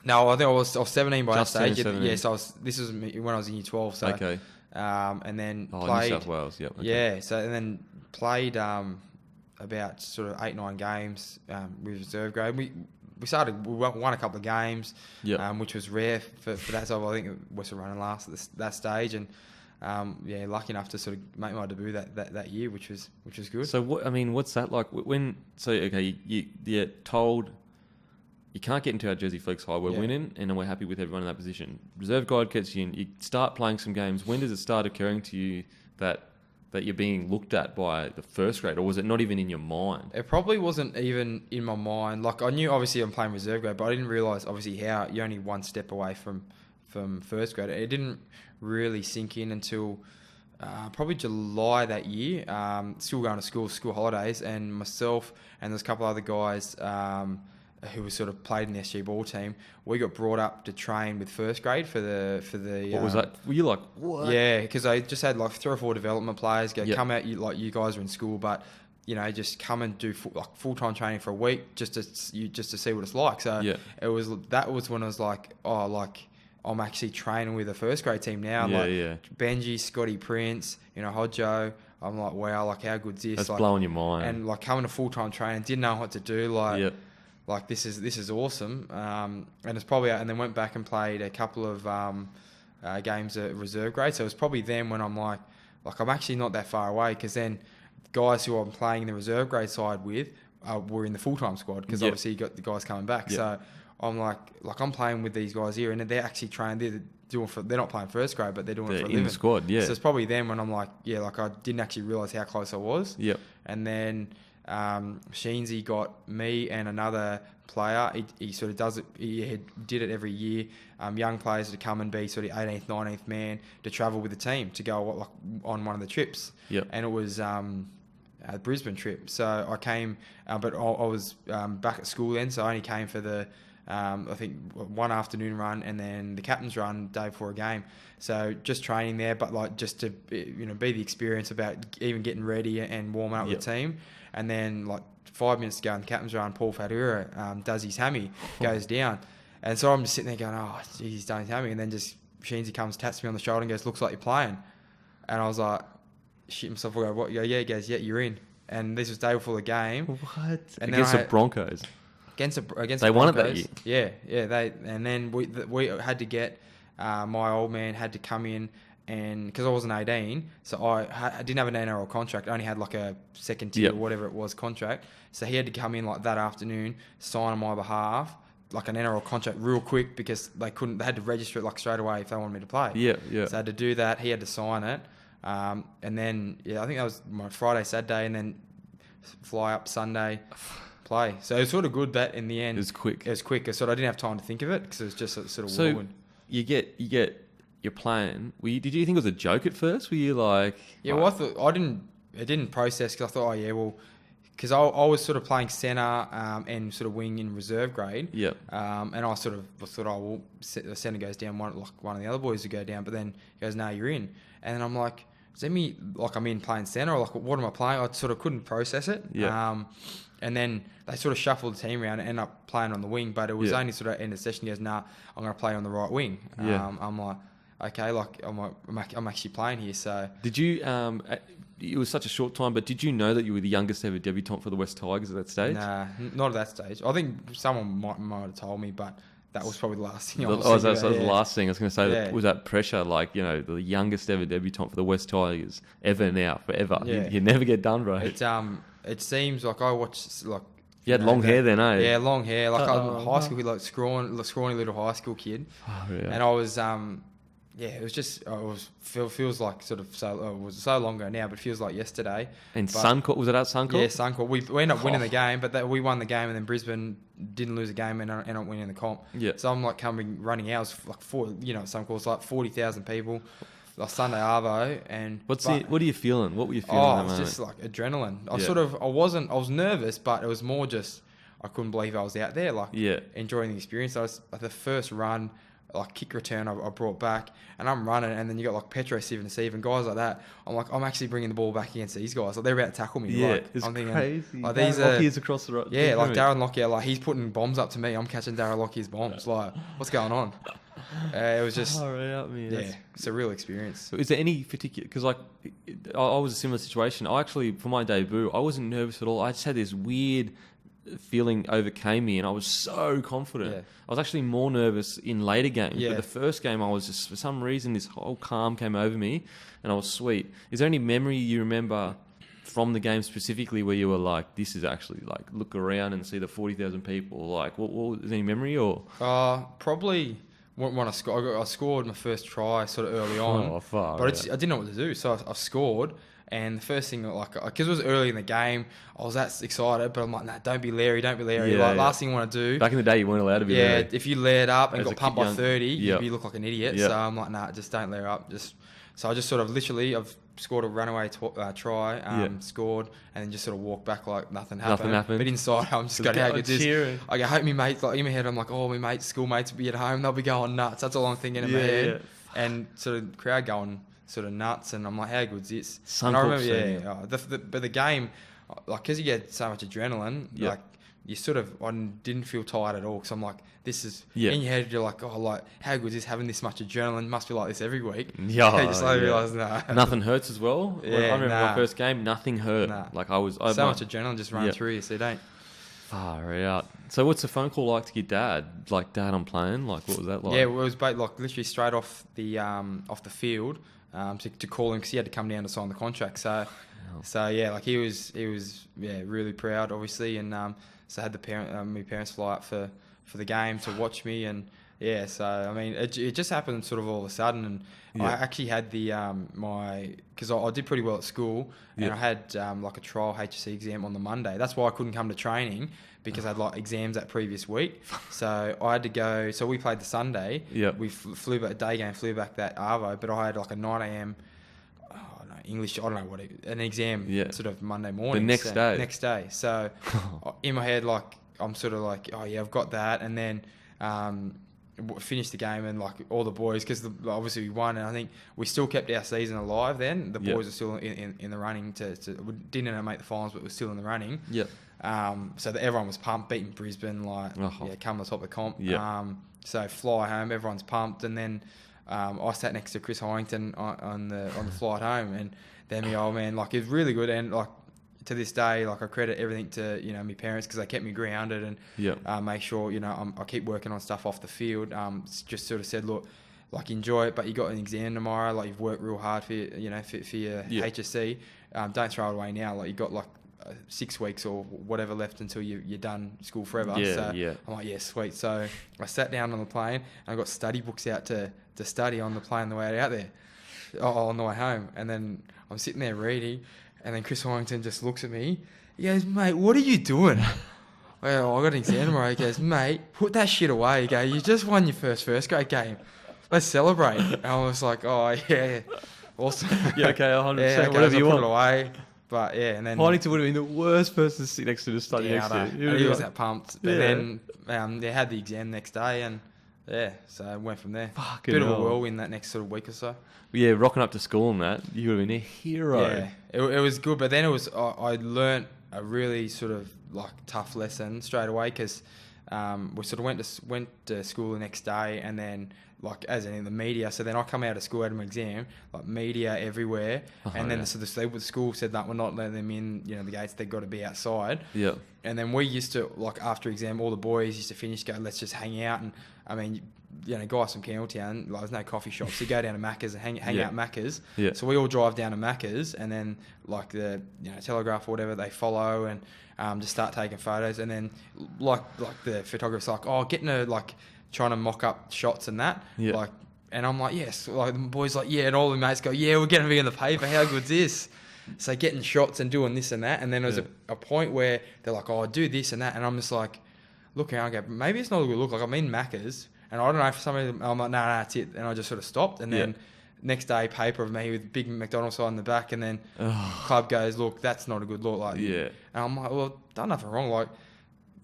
No, I think I was 17 by that stage. So this was when I was in year 12. So and then played New South Wales. Yep. Okay. Yeah. So and then played about sort of 8-9 games with reserve grade. We won a couple of games, which was rare for that side. I think it was running last at that stage, and lucky enough to sort of make my debut that year, which was good. So what's that like when? So okay, you're told you can't get into our Jersey Flegg side. We're winning, and we're happy with everyone in that position. Reserve guide gets you in. You start playing some games. When does it start occurring to you that you're being looked at by the first grade, or was it not even in your mind? It probably wasn't even in my mind. Like, I knew obviously I'm playing reserve grade, but I didn't realise obviously how you're only one step away from first grade. It didn't really sink in until probably July that year. Still going to school holidays, and myself and there's a couple other guys who were sort of played in the SG ball team. We got brought up to train with first grade for the. What was that? Were you like, what? Yeah, because I just had like 3 or 4 development players go, come out. You guys are in school, but you know, just come and do full-time training for a week just to see what it's like. So that was when I was like, I'm actually training with a first grade team now. Benji, Scotty Prince, Hodjo. I'm like, wow, like how good's this? That's blowing your mind. And like coming to full-time training, didn't know what to do. Like this is awesome. And it's probably, and then went back and played a couple of games at reserve grade. So it was probably then when I'm like, like I'm actually not that far away, because then guys who I'm playing in the reserve grade side with were in the full-time squad, because obviously you got the guys coming back. So I'm like I'm playing with these guys here, and they're actually trained. They're not playing first grade, but they're doing it for a living. In the squad, yeah. So it's probably them when I'm like, like I didn't actually realise how close I was. Yep. And then Sheensy got me and another player. He sort of does it. He did it every year. Young players to come and be sort of 18th, 19th man to travel with the team to go on one of the trips. Yep. And it was a Brisbane trip. So I came, but I was back at school then, so I only came for the I think one afternoon run and then the captain's run day before a game. So just training there, but like just to be the experience about even getting ready and warming up with the team. And then like 5 minutes to go in the captain's run, Paul Fadura does his hammy, goes down. And so I'm just sitting there going, oh, geez, he's done his hammy. And then just Sheensy comes, taps me on the shoulder and goes, looks like you're playing. And I was like, shit myself. I go, what? Yeah, he goes, yeah, you're in. And this was day before the game. What? And against the Broncos? Against they the Broncos. won it that year. Yeah. And then we had to get, my old man had to come in, and because I wasn't 18, so I didn't have an NRL contract. I only had like a second tier or whatever it was contract. So he had to come in like that afternoon, sign on my behalf, like an NRL contract real quick, because they had to register it like straight away if they wanted me to play. Yeah. So I had to do that. He had to sign it. And then, I think that was my Friday, Saturday, and then fly up Sunday, play. So it was sort of good that in the end... It was quick. I didn't have time to think of it, because it was just sort of so whirlwind. You get your plan. Did you think it was a joke at first? Were you like... Yeah, well, I didn't process, because I thought, because I was sort of playing centre and sort of wing in reserve grade. Yeah. And I sort of thought, the centre goes down, one of the other boys would go down, but then he goes, no, you're in. And then I'm like, does that mean like I'm in playing centre, or like what am I playing? I sort of couldn't process it. Yeah. And then they sort of shuffled the team around and ended up playing on the wing, but it was only sort of end of session. He goes, nah, I'm going to play on the right wing. Yeah. I'm like, okay, like I'm actually playing here. So did you? It was such a short time, but did you know that you were the youngest ever debutant for the West Tigers at that stage? Nah, not at that stage. I think someone might have told me, but that was probably the last thing I was thinking. That was the last thing I was going to say. Yeah. Was that pressure, like, the youngest ever debutant for the West Tigers ever now, forever? Yeah. You never get done, bro. It seems like I watched like. You had long hair then, eh? Yeah, long hair. Like I was a high school kid, like scrawny little high school kid. Oh, yeah. And I was it was just feels like sort of it was so long ago now, but it feels like yesterday. And Suncorp, was it at Suncorp? Yeah, Suncorp. We ended up winning the game, but we won the game, and then Brisbane didn't lose a game and ended up winning the comp. Yeah. So I'm like running out, like Suncorp's like 40,000 people, like Sunday Arvo, and what are you feeling? What were you feeling? Oh, it's just like adrenaline. I was nervous, but it was more just I couldn't believe I was out there, like enjoying the experience. I was like the first run, like kick return I brought back, and I'm running, and then you got like Petro, Steve and guys like that. I'm like, I'm actually bringing the ball back against these guys. Like they're about to tackle me. Yeah, like, it's I'm thinking, crazy. Like, Lockyer's across the road. Yeah, like Darren Lockyer, like he's putting bombs up to me. I'm catching Darren Lockyer's bombs. Like, what's going on? It was just it's a real experience. Is there any particular? Because like I was a similar situation. I actually, for my debut, I wasn't nervous at all. I just had this weird feeling overcame me, and I was so confident. Yeah. I was actually more nervous in later games. Yeah. But the first game, I was just, for some reason, this whole calm came over me, and I was sweet. Is there any memory you remember from the game specifically where you were like, this is actually like, look around and see the 40,000 people? Like, what was any memory or? Probably when I scored my first try sort of early on. Oh, far. But I didn't know what to do, so I scored. And the first thing, like, because it was early in the game, I was that excited, but I'm like, nah, don't be Larry. Last thing I want to do. Back in the day, you weren't allowed to be Larry. Yeah, if you layered up and As got pumped by 30, you look like an idiot. Yep. So I'm like, nah, just don't layer up. So I just sort of literally, I've scored a runaway try, scored, and then just sort of walked back like nothing happened. But inside, I'm just going, how good this. I hope my mates, like in my head, I'm like, oh, my mates, schoolmates will be at home. They'll be going nuts. That's all I'm thinking in my head. Yeah. And sort of crowd going sort of nuts, and I'm like, how good's this? And I remember, but the game, like, because you get so much adrenaline, like, you sort of, I didn't feel tired at all, because I'm like, this is, in your head, you're like, oh, like, how good is this, having this much adrenaline? Must be like this every week. Yeah. You slowly realise, nah. Nothing hurts as well. I remember my first game, nothing hurt. Like, I so much adrenaline just running through you, so you don't. Far out. So what's the phone call like to get dad? Like, dad, I'm playing? Like, what was that like? Yeah, it was like literally straight off the field. to call him because he had to come down to sign the contract. So yeah, like he was really proud, obviously, and so I had my parents fly up for the game to watch me, and yeah, so I mean it just happened sort of all of a sudden, and I actually had the because I did pretty well at school, and I had like a trial HSC exam on the Monday. That's why I couldn't come to training, because I had like exams that previous week. So I had to go. So we played the Sunday. We flew back day game, flew back that Arvo, but I had like a 9 a.m. English, I don't know what an exam sort of Monday morning. The next day. So in my head, like I'm sort of like, oh yeah, I've got that, and then finished the game, and like all the boys, because obviously we won, and I think we still kept our season alive. Then the boys were still in the running we didn't make the finals, but we're still in the running. So that everyone was pumped, beating Brisbane, like come on the top of the comp. So fly home, everyone's pumped, and then I sat next to Chris Hyington on the flight home, and then my old man, like, it was really good, and like to this day, like I credit everything to my parents, because they kept me grounded and make sure I keep working on stuff off the field. Just sort of said, look, like enjoy it, but you got an exam tomorrow, like you've worked real hard for your HSC. Don't throw it away now. Like you got like 6 weeks or whatever left until you're done school forever. I'm like, yeah, sweet. So I sat down on the plane, and I got study books out to study on the plane on the way out there, on the way home. And then I'm sitting there reading, and then Chris Hyington just looks at me. He goes, mate, what are you doing? Well, I got an exam tomorrow. He goes, mate, put that shit away. He goes, you just won your first grade game. Let's celebrate. And I was like, oh, yeah, awesome. Yeah, okay, 100%. Yeah, okay, whatever you want. Put it away. But yeah, and then Hyington would have been the worst person to sit next to study next to. He was that pumped. But then they had the exam next day, and yeah, so I went from there. Fucking bit of a whirlwind that next sort of week or so. Yeah, rocking up to school and that, you would have been a hero. Yeah, it was good, but then it was I learnt a really sort of like tough lesson straight away, because we sort of went to school the next day, and then like as in the media. So then I come out of school, out of my exam, like media everywhere, and then so the school said that we're not letting them in, the gates. They've got to be outside. Yeah. And then we used to, like after exam, all the boys used to finish, go, let's just hang out. And I mean, guys from Campbelltown, like there's no coffee shops, so go down to Macca's and hang out at Macca's. Yeah. So we all drive down to Macca's, and then like the Telegraph or whatever, they follow and just start taking photos. And then like the photographer's like, oh, getting trying to mock up shots and that. Yeah. Like, and I'm like, yes. Like the boys like, yeah, and all the mates go, yeah, we're going to be in the paper. How good's this? So getting shots and doing this and that. And then there was a point where they're like, oh, do this and that. And I'm just like, looking, I go, maybe it's not a good look. Like I'm in Macca's, and I don't know if some of them, I'm like, no, that's it. And I just sort of stopped. And then next day, paper of me with big McDonald's sign in the back. And then club goes, look, that's not a good look. Like, and I'm like, well, done nothing wrong. Like,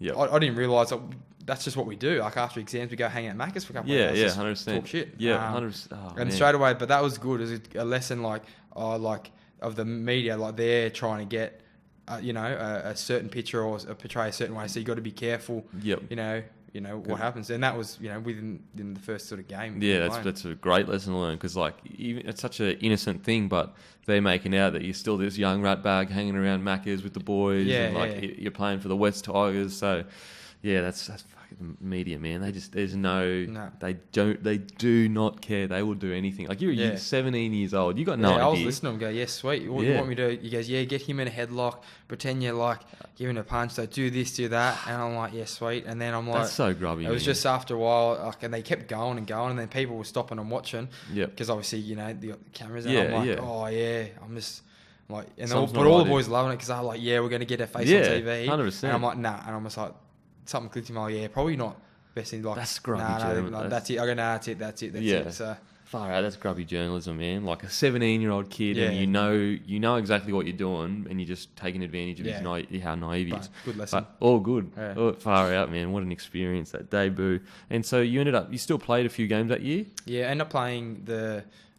I didn't realise that that's just what we do. Like after exams, we go hang out at Macca's for a couple of hours. 100%. Talk shit. 100%. And man. Straight away, but that was good. It was a lesson of the media, like they're trying to get, a certain picture or portray a certain way. So you got to be careful. What happens, and that was within the first sort of game. Yeah, that's a great lesson to learn, because like even it's such an innocent thing, but they're making out that you're still this young rat bag hanging around Macca's with the boys, and you're playing for the West Tigers. So yeah, that's fucking media, man. They just they do not care. They will do anything. Like you're 17 years old. You got no idea. I was listening to him go, yeah, sweet. What you want me to do? He goes, yeah, get him in a headlock, pretend you're like giving a punch. So do this, do that, and I'm like, yeah, sweet. And then I'm like, that's so grubby. It was just after a while, like, and they kept going and going, and then people were stopping and watching. Yeah. Because obviously the cameras. And I'm like, oh yeah, I'm just. Like, and all the boys loving it, because they're like, yeah, we're going to get our face on TV. 100%. And I'm like, nah. And I'm just like, something clicked in my eye, probably not best thing. Like, that's grubby journalism. That's it. I go, nah, that's it. So far out, that's grubby journalism, man. Like a 17-year-old kid, and you know exactly what you're doing, and you're just taking advantage of how naive he is. Good lesson. But all good. Yeah. Oh, far out, man. What an experience, that debut. And so you still played a few games that year? Yeah, ended up playing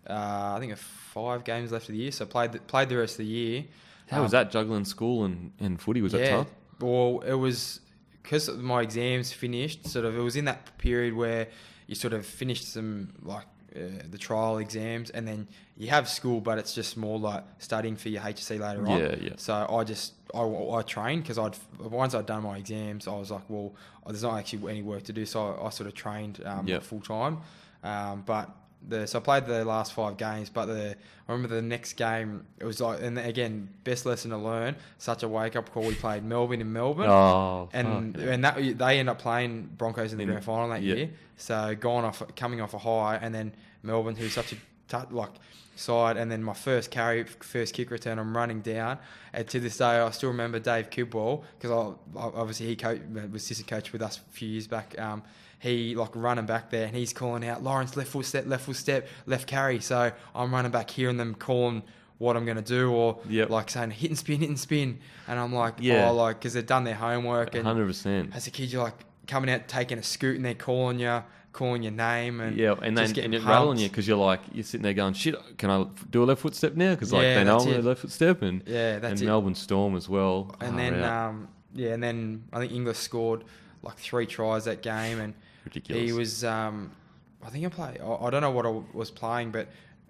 I think 5 games left of the year, so played the rest of the year. How was that, juggling school and footy? Was that tough? Well, it was because my exams finished. Sort of, it was in that period where you sort of finished some the trial exams, and then you have school, but it's just more like studying for your HSC later on. Yeah. So I trained, because once I'd done my exams, I was like, well, there's not actually any work to do, so I sort of trained full time. But So I played the last 5 games, but I remember the next game, it was like, and again, best lesson to learn, such a wake-up call. We played Melbourne in Melbourne, they end up playing Broncos in the grand final that year. So coming off a high, and then Melbourne, who's such a side, and then my first kick return, I'm running down, and to this day I still remember Dave Kidwell, because obviously he was assistant coach with us a few years back. He running back there, and he's calling out, Lawrence, left foot step, left carry. So I'm running back, hearing them calling what I'm going to do, or saying hit and spin, and I'm like, because they've done their homework. And 100%. As a kid, you're like coming out taking a scoot, and they're calling your name, and and then rattling you, because you're sitting there going, shit, can I do a left foot step now? Because they know I'm a left foot step, and Melbourne Storm as well. And then and then I think Inglis scored 3 tries that game, and ridiculous. He was I think I don't know what I was playing, but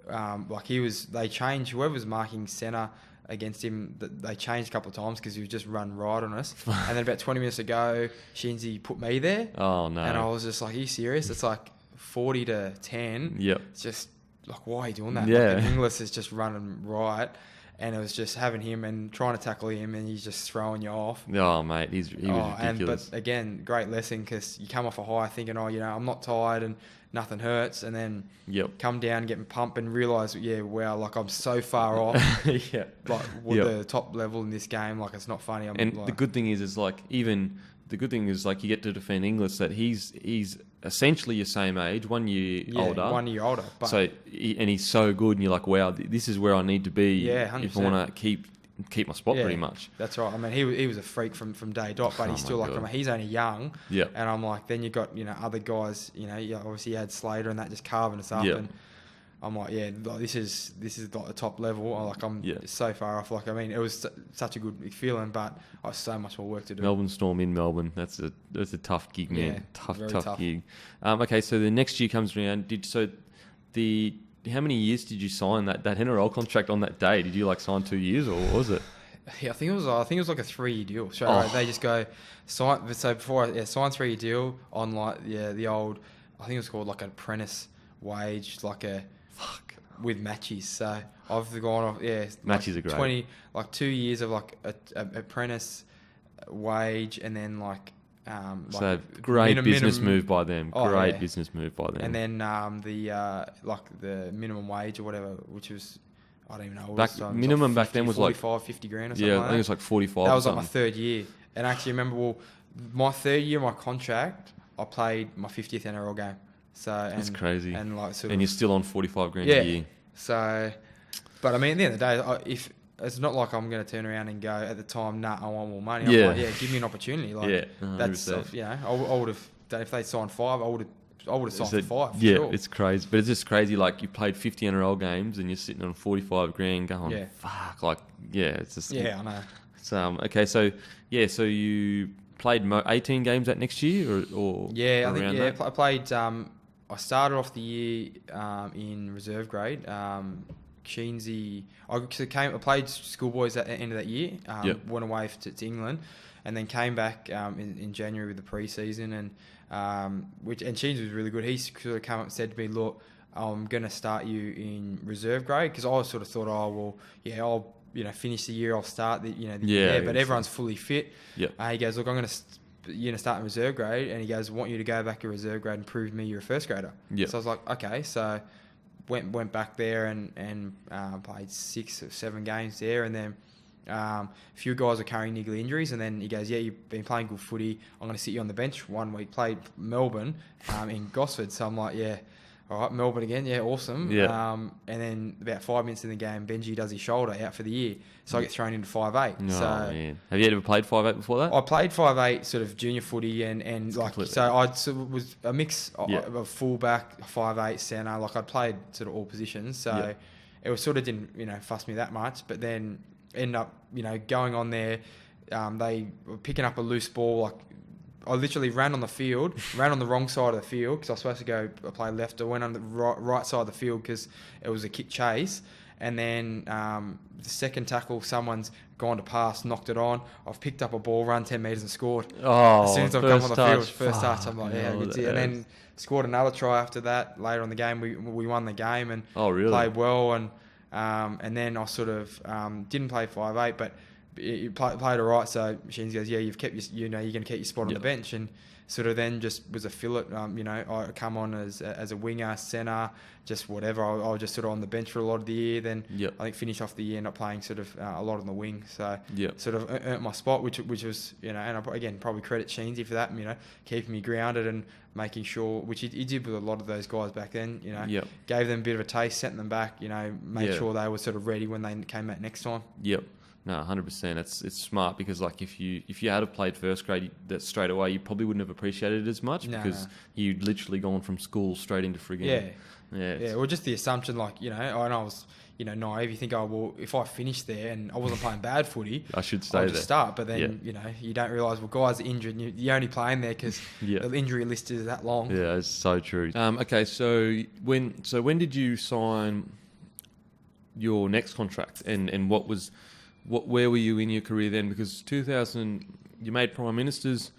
they changed whoever was marking centre against him. They changed a couple of times because he was just run right on us. And then about 20 minutes ago, Shinzi put me there. Oh no! And I was just like, "Are you serious?" It's 40-10. Yep. It's just why are you doing that? Yeah. Inglis is just running right. And it was just having him and trying to tackle him, and he's just throwing you off. Oh, mate, he was ridiculous. But again, great lesson, because you come off a high thinking, I'm not tired and nothing hurts, and then come down, getting pumped, and realise, wow, I'm so far off. The top level in this game, it's not funny. The good thing is you get to defend Inglis, that he's essentially your same age, 1 year older. 1 year older. But and he's so good, and you're like, wow, this is where I need to be if I want to keep my spot pretty much. That's right. I mean, he was a freak from day dot, but he's still he's only young. Yeah. And I'm like, then you got other guys. Obviously you had Slater and that just carving us up. Yeah. And I'm like, this is the top level. I'm so far off. It was such a good feeling, but I have so much more work to do. Melbourne Storm in Melbourne. That's a tough gig, man. Yeah, tough gig. Okay, so the next year comes around. How many years did you sign that NRL contract on that day? Did you sign 2 years, or what was it? Yeah, I think it was a 3-year deal. So they just go sign. So before sign 3-year deal on the old, I think it was called an apprentice wage, with matches. So I've gone off. Yeah, matches are great. 2 years of apprentice wage, and then so great business move by them. Business move by them. And then the minimum wage or whatever, which was, I don't even know. Minimum back then was 45, 50 grand or something. Yeah, I think it was 45. That was my 3rd year. And actually, remember, my 3rd year, my contract, I played my 50th NRL game. So that's crazy. And you're still on 45 grand a year. So, but I mean, at the end of the day, if it's not like I'm going to turn around and go at the time, I want more money. I'm give me an opportunity. That's I would have done, if they signed 5, I would have signed for 5. Sure. It's crazy, but it's just crazy. You played 50 NRL games and you're sitting on 45 grand, going fuck. It's just I know. It's okay. So you played 18 games that next year, or I think I played. I started off the year in reserve grade. Sheensy, I played schoolboys at the end of that year. Went away to England, and then came back in January with the pre-season, and Sheensy was really good. He sort of came up and said to me, "Look, I'm going to start you in reserve grade," because I sort of thought, I'll finish the year, I'll start the year, but everyone's fully fit. He goes, "Look, I'm going to start in reserve grade," and he goes, "I want you to go back to reserve grade and prove to me you're a first grader." So I was like, okay, so went back there and played 6 or 7 games there, and then a few guys were carrying niggly injuries, and then he goes, "You've been playing good footy, I'm going to sit you on the bench 1 week." Played Melbourne in Gosford, so I'm like, all right, Melbourne again, awesome. And then about 5 minutes in the game, Benji does his shoulder, out for the year. So I get thrown into 5'8". Man. Have you ever played 5'8" before that? I played 5'8", sort of junior footy, and so I sort of was a mix of fullback, 5'8", centre. I'd played sort of all positions, so it was sort of didn't fuss me that much. But then ended up going on there. They were picking up a loose ball. I literally ran on the field, ran on the wrong side of the field because I was supposed to go play left. I went on the right side of the field because it was a kick chase, and then the second tackle, someone's gone to pass, knocked it on. I've picked up a ball, run 10 metres and scored. Oh, As soon as I've come on the field, first touch, I'm like, yeah, Fucking good to see. And then scored another try after that. Later on the game, we won the game and played well. And then I sort of didn't play 5'8", but you played all right. So Machines goes, yeah, you've kept your, you're going to keep your spot on the bench. And sort of then just was a fillet. I come on as a winger, centre, just whatever. I was just sort of on the bench for a lot of the year. Then I think finish off the year not playing sort of a lot on the wing. So sort of earned my spot, which was, and I, again, probably credit Sheensy for that, keeping me grounded and making sure, which he did with a lot of those guys back then, gave them a bit of a taste, sent them back, made sure they were sort of ready when they came back next time. No, 100%. It's smart because like if you had have played first grade that straight away, you probably wouldn't have appreciated it as much because you'd literally gone from school straight into friggin' Well, just the assumption, like and I was naive. You think, oh well, if I finished there and I wasn't playing bad footy, I should stay I'll there. Just start. But then you don't realise, well, guys are injured. And you're only playing there because the injury list is that long. Yeah, it's so true. Okay, so when did you sign your next contract and where were you in your career then? Because 2000, you made Prime Ministers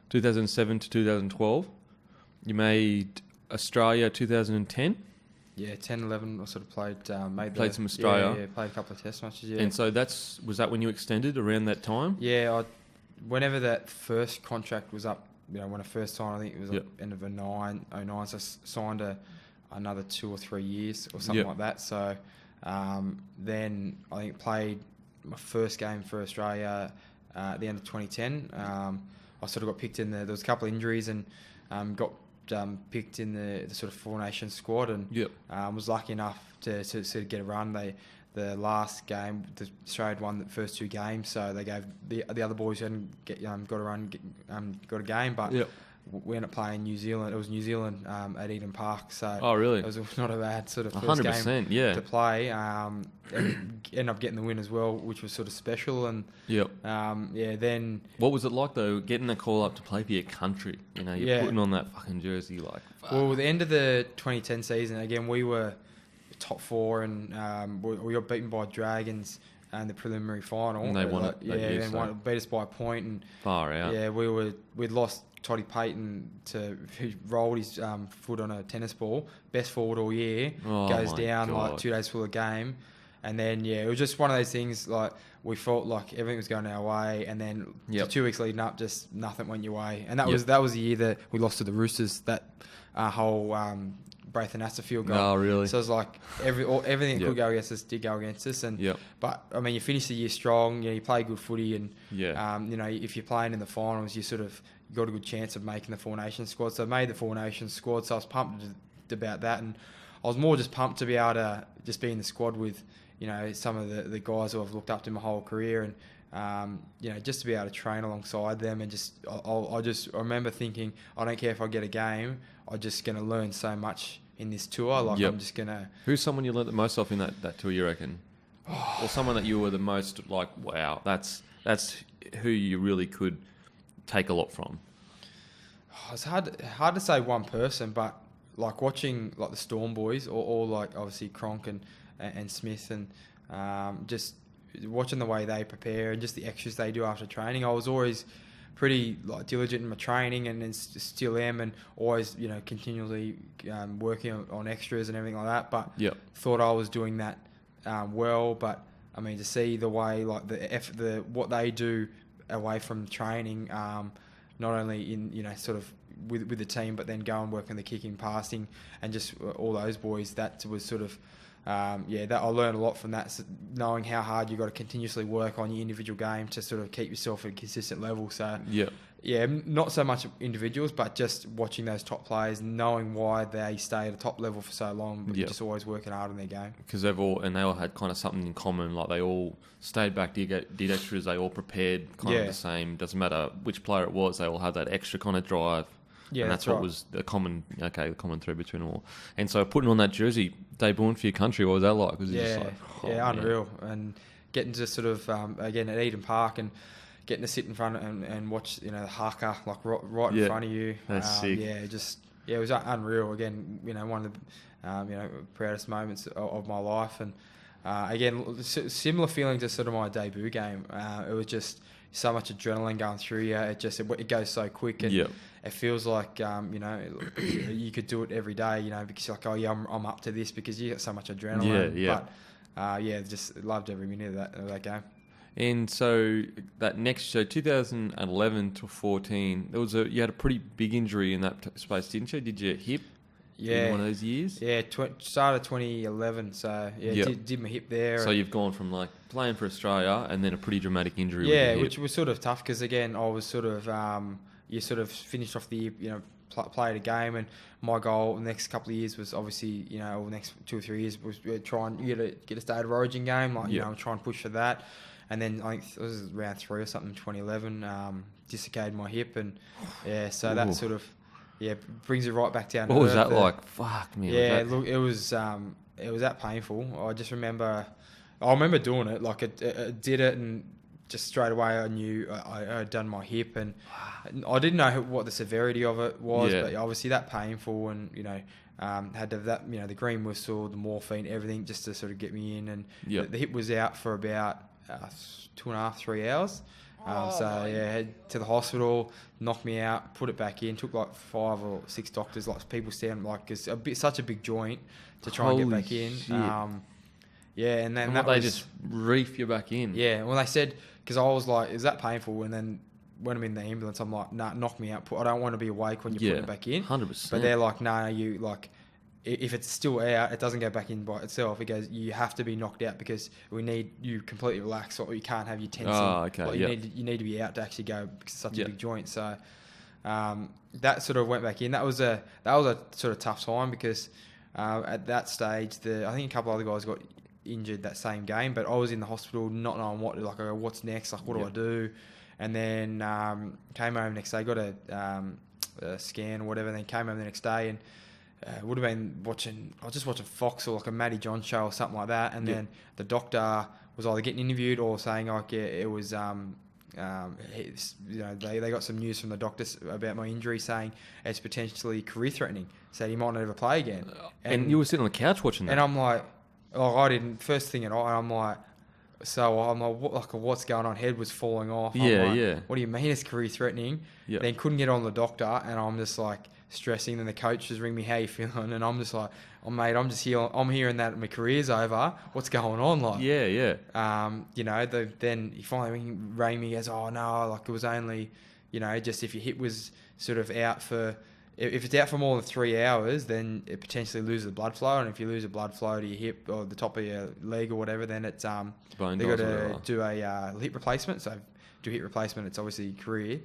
2007 to 2012. You made Australia 2010. Yeah, 10, 11, I sort of played some Australia. Yeah, played a couple of test matches, And so was that when you extended around that time? Yeah, whenever that first contract was up, when I first signed, I think it was end of 09, so I signed another 2 or 3 years or something like that. So then I think played my first game for Australia at the end of 2010. I sort of got picked in there was a couple of injuries and got picked in the sort of Four Nations squad and was lucky enough to sort of get a run. The last game, the Australia won the first 2 games, so they gave the other boys who hadn't got a run got a game, but we ended up playing New Zealand. It was New Zealand at Eden Park, so really? It was not a bad sort of first 100%, game to play. And ended up getting the win as well, which was sort of special. And then what was it like though, getting a call up to play for your country? You're putting on that fucking jersey like. Fuck. Well, at the end of the 2010 season, again we were top 4, and we got beaten by Dragons in the preliminary final. And they won it. And beat us by a point. And far out. Yeah, we'd lost Toddy Payton who rolled his foot on a tennis ball. Best forward all year. Goes down God. Like 2 days before the game. And then, it was just one of those things, like, we felt like everything was going our way, and then the 2 weeks leading up, just nothing went your way. And that was the year that we lost to the Roosters, that whole Braithen Astorfield goal. Oh, really? So it was like everything that could go against us did go against us. And But, I mean, you finish the year strong, you play good footy, and, if you're playing in the finals, you sort of got a good chance of making the Four Nations squad. So I made the Four Nations squad, so I was pumped about that. And I was more just pumped to be able to just be in the squad with some of the guys who I've looked up to my whole career, and just to be able to train alongside them, and I remember thinking, I don't care if I get a game, I'm just going to learn so much in this tour. Like I'm just going to. Who's someone you learnt the most off in that tour, you reckon? Or someone that you were the most like, wow, that's who you really could take a lot from? It's hard to say one person, but like watching like the Storm boys, or like obviously Cronk and Smith, and just watching the way they prepare and just the extras they do after training. I was always pretty like diligent in my training, and still am, and always continually working on extras and everything like that. But thought I was doing that well. But I mean, to see the way like what they do away from training, not only in sort of with the team, but then go and work on the kicking, passing, and just all those boys. That was sort of that I learned a lot from that, knowing how hard you got to continuously work on your individual game to sort of keep yourself at a consistent level. So not so much individuals, but just watching those top players, knowing why they stay at a top level for so long, but just always working hard on their game. Because they all had kind of something in common. Like they all stayed back, did extras. They all prepared kind of the same. Doesn't matter which player it was. They all had that extra kind of drive. Yeah, and that's what was the common thread between them all. And so putting on that jersey, debuting for your country, what was that like? Was it just like, unreal. And getting to sort of, again, at Eden Park, and getting to sit in front and watch, the haka, like right in front of you. That's sick. It was unreal. Again, one of the, proudest moments of my life. And again, similar feeling to sort of my debut game. It was just so much adrenaline going through you. It goes so quick, and it feels like you could do it every day. Because you're like, oh yeah, I'm up to this, because you got so much adrenaline. But just loved every minute of that game. And so that next show, 2011 to 14, you had a pretty big injury in that space, didn't you? Did you hip? In one of those years? Yeah, started 2011. So did my hip there. So you've gone from like playing for Australia and then a pretty dramatic injury. Yeah, which was sort of tough, because again, I was sort of you sort of finished off the year, played a game, and my goal the next couple of years was obviously, or the next 2 or 3 years was try and get a state of origin game, try and push for that. And then I think it was round 3 or something, 2011, dislocated my hip, and so that sort of brings it right back down. What was that like? Fuck me. Yeah, look, it was that painful. I just remember doing it. Like I did it, and just straight away I knew I had done my hip, and I didn't know what the severity of it was, but obviously that painful, and had to have that, the green whistle, the morphine, everything, just to sort of get me in, and the hip was out for about 2.5, 3 hours. Head to the hospital, knocked me out, put it back in. Took like 5 or 6 doctors, like people standing, like, it's such a big joint to try and get back in. And then they just reef you back in. Yeah, well, they said, because I was like, is that painful? And then when I'm in the ambulance, I'm like, nah, knock me out. I don't want to be awake when you put it back in. 100%. But they're like, nah, you like, if it's still out, it doesn't go back in by itself. It goes, you have to be knocked out, because we need you completely relaxed, or you can't have you tensing. Oh, okay. Like you need to be out to actually go, because it's such a big joint. So that sort of went back in. That was a sort of tough time, because at that stage, I think a couple of other guys got injured that same game, but I was in the hospital not knowing what's next, like what do I do? And then came home the next day, got a scan or whatever, and then came home the next day, and would have been I was just watching Fox or like a Matty John show or something like that, and then the doctor was either getting interviewed or saying it was they got some news from the doctors about my injury, saying it's potentially career threatening, so he might not ever play again. And you were sitting on the couch watching that, and I'm like, I didn't first thing at all. I'm like, what's going on? Head was falling off. What do you mean it's career threatening? Then couldn't get on the doctor, and I'm just like stressing. Then the coach just ring me, how you feeling? And I'm just like, oh mate, I'm just here. I'm hearing that my career's over. What's going on? Like, then he finally rang me. He goes, oh no, like it was only, just if your hip was sort of out for. If it's out for more than 3 hours, then it potentially loses the blood flow, and if you lose the blood flow to your hip or the top of your leg or whatever, then it's they've got to do a hip replacement. So do hip replacement, it's obviously career.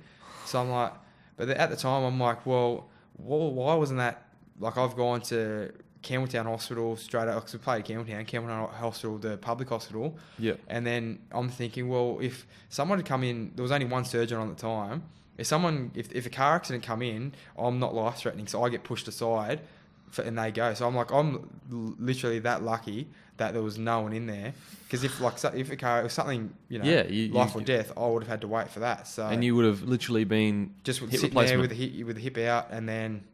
So I'm like, but at the time I'm like, well, why wasn't that? Like, I've gone to Campbelltown Hospital straight out, because we played Campbelltown Hospital, the public hospital. Yeah. And then I'm thinking, well, if someone had come in, there was only one surgeon on at the time. If a car accident come in, I'm not life threatening, so I get pushed aside, and they go. So I'm like, I'm literally that lucky that there was no one in there, because if it was something, life or death, I would have had to wait for that. So and you would have literally been just sitting there with the hip out, and then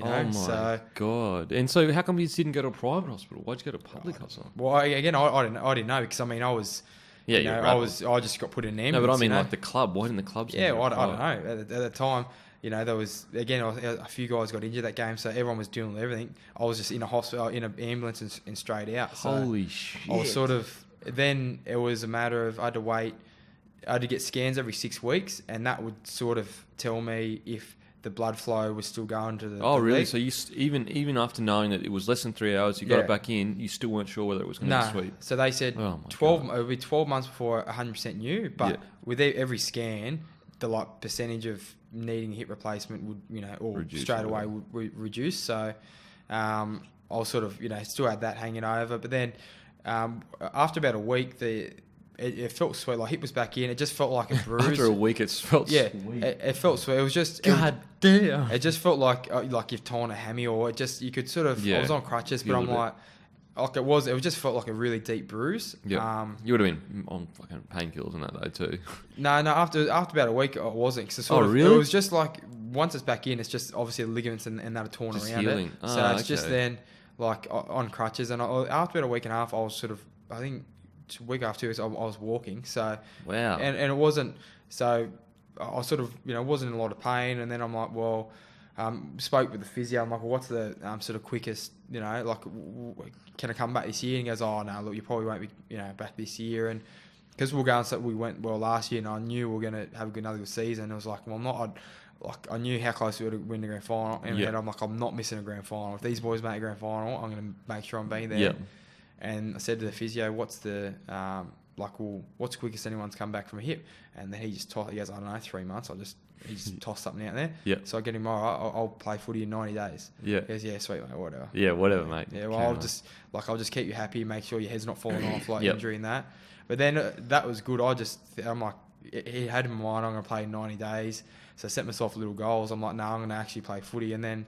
oh my god! And so how come you didn't go to a private hospital? Why'd you go to a public hospital? Well, again, I didn't know, because I was. Yeah, I just got put in an ambulance. No, but I mean, like the club. Why didn't the club? Yeah, I don't know. At the time, there was a few guys got injured that game, so everyone was dealing with everything. I was just in a hospital, in an ambulance, and straight out. So holy shit! I was sort of. Then it was a matter of I had to wait. I had to get scans every 6 weeks, and that would sort of tell me if the blood flow was still going to the. Oh, really? leg. So you even after knowing that it was less than 3 hours, you got it back in, you still weren't sure whether it was going to be sweet. So they said 12. It would be 12 months before 100% knew. But with every scan, the percentage of needing a hip replacement would or reduce straight away would reduce. So I was sort of still had that hanging over. But then after about a week, it felt sweet. Like hip was back in. It just felt like a bruise. After a week, it felt sweet. It felt sweet. It was just God damn. It just felt like you've torn a hammy, or you could sort of. I was on crutches, but I'm like it just felt like a really deep bruise. Yeah. You would have been on fucking painkillers and that though too. No. After about a week, I wasn't. Cause really? It was just like once it's back in, it's just obviously the ligaments and that are torn just around healing. So it's just then on crutches, and after about a week and a half, I was sort of I think a week after 2 weeks, I was walking. So Wow. and it wasn't so. I sort of wasn't in a lot of pain, and then I'm like, well, spoke with the physio. I'm like, well, what's the sort of quickest, like, can I come back this year? And he goes, oh no, look, you probably won't be back this year, and because we went well last year, and I knew we were going to have another good season. It was like, well, I'm not. I knew how close we were to win the grand final, and I'm like, I'm not missing a grand final. If these boys make a grand final, I'm going to make sure I'm being there. Yep. And I said to the physio, what's the what's the quickest anyone's come back from a hip? And then he just tossed. He goes, I don't know, 3 months. He just tossed something out there. Yeah. So I get him, all right, I'll play footy in 90 days. Yeah. He goes, yeah, sweet, mate, whatever. Yeah, whatever, mate. Yeah, well, I'll just keep you happy, make sure your head's not falling off, like Yep. injury and that. But then that was good. I'm like, he had in my mind, I'm going to play in 90 days. So I set myself little goals. I'm like, no, I'm going to actually play footy. And then,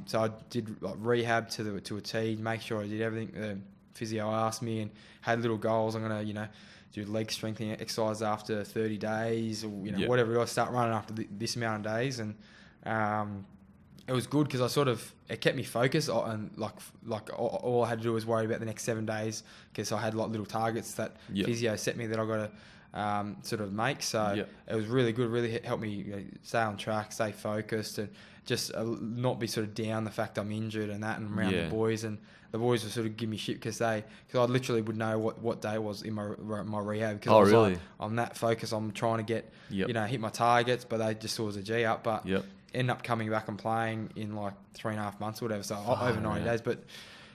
so I did like rehab to a T, make sure I did everything the physio asked me, and had little goals. I'm going to, do leg strengthening exercise after 30 days, or Yep. whatever. I start running after this amount of days, and it was good because it kept me focused, and like all I had to do was worry about the next 7 days, because I had like little targets that Yep. physio set me that I got to sort of make. So Yep. it was really good. Really helped me stay on track, stay focused, and just not be sort of down the fact I'm injured and that, and around Yeah. the boys. And the boys would sort of give me shit because I literally would know what day it was in my rehab. Cause Oh, I was really? like, I'm that focused. I'm trying to get, Yep. hit my targets, but they just saw it as a G up. But Yep. end up coming back and playing in like 3.5 months or whatever. So over 90 yeah. days. But,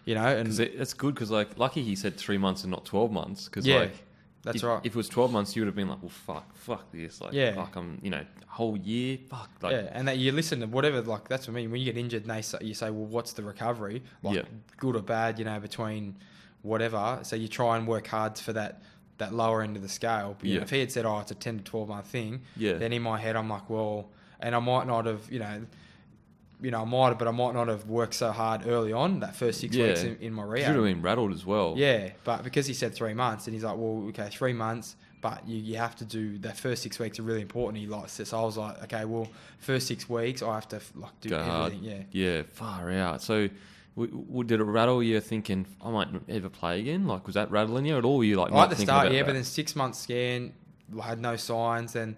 and It's good because, like, lucky he said 3 months and not 12 months. Because, Yeah, like, that's if, right. if it was 12 months, you would have been like, well, fuck this. Like, Yeah. fuck, I'm, whole year, fuck. Like, yeah, and that you listen to whatever, like, that's what I mean. When you get injured, and you say, well, what's the recovery? Like, Yeah. good or bad, between whatever. So you try and work hard for that lower end of the scale. But, Yeah. if he had said, oh, it's a 10 to 12 month thing, Yeah. then in my head, I'm like, well, and I might not have, I might have, but I might not have worked so hard early on, that first 6 Yeah. weeks in my should rehab. have been rattled as well. Yeah, but because he said 3 months, and he's like, well, okay, 3 months, but you have to do that first 6 weeks are really important. He likes it, so I was like, okay, well, first 6 weeks I have to do Go hard. everything. Yeah, far out. So, did it rattle you thinking I might never play again? Like, was that rattling you at all? Were you like, At not the thinking start, about yeah, that? but then 6 months scan, I had no signs. Then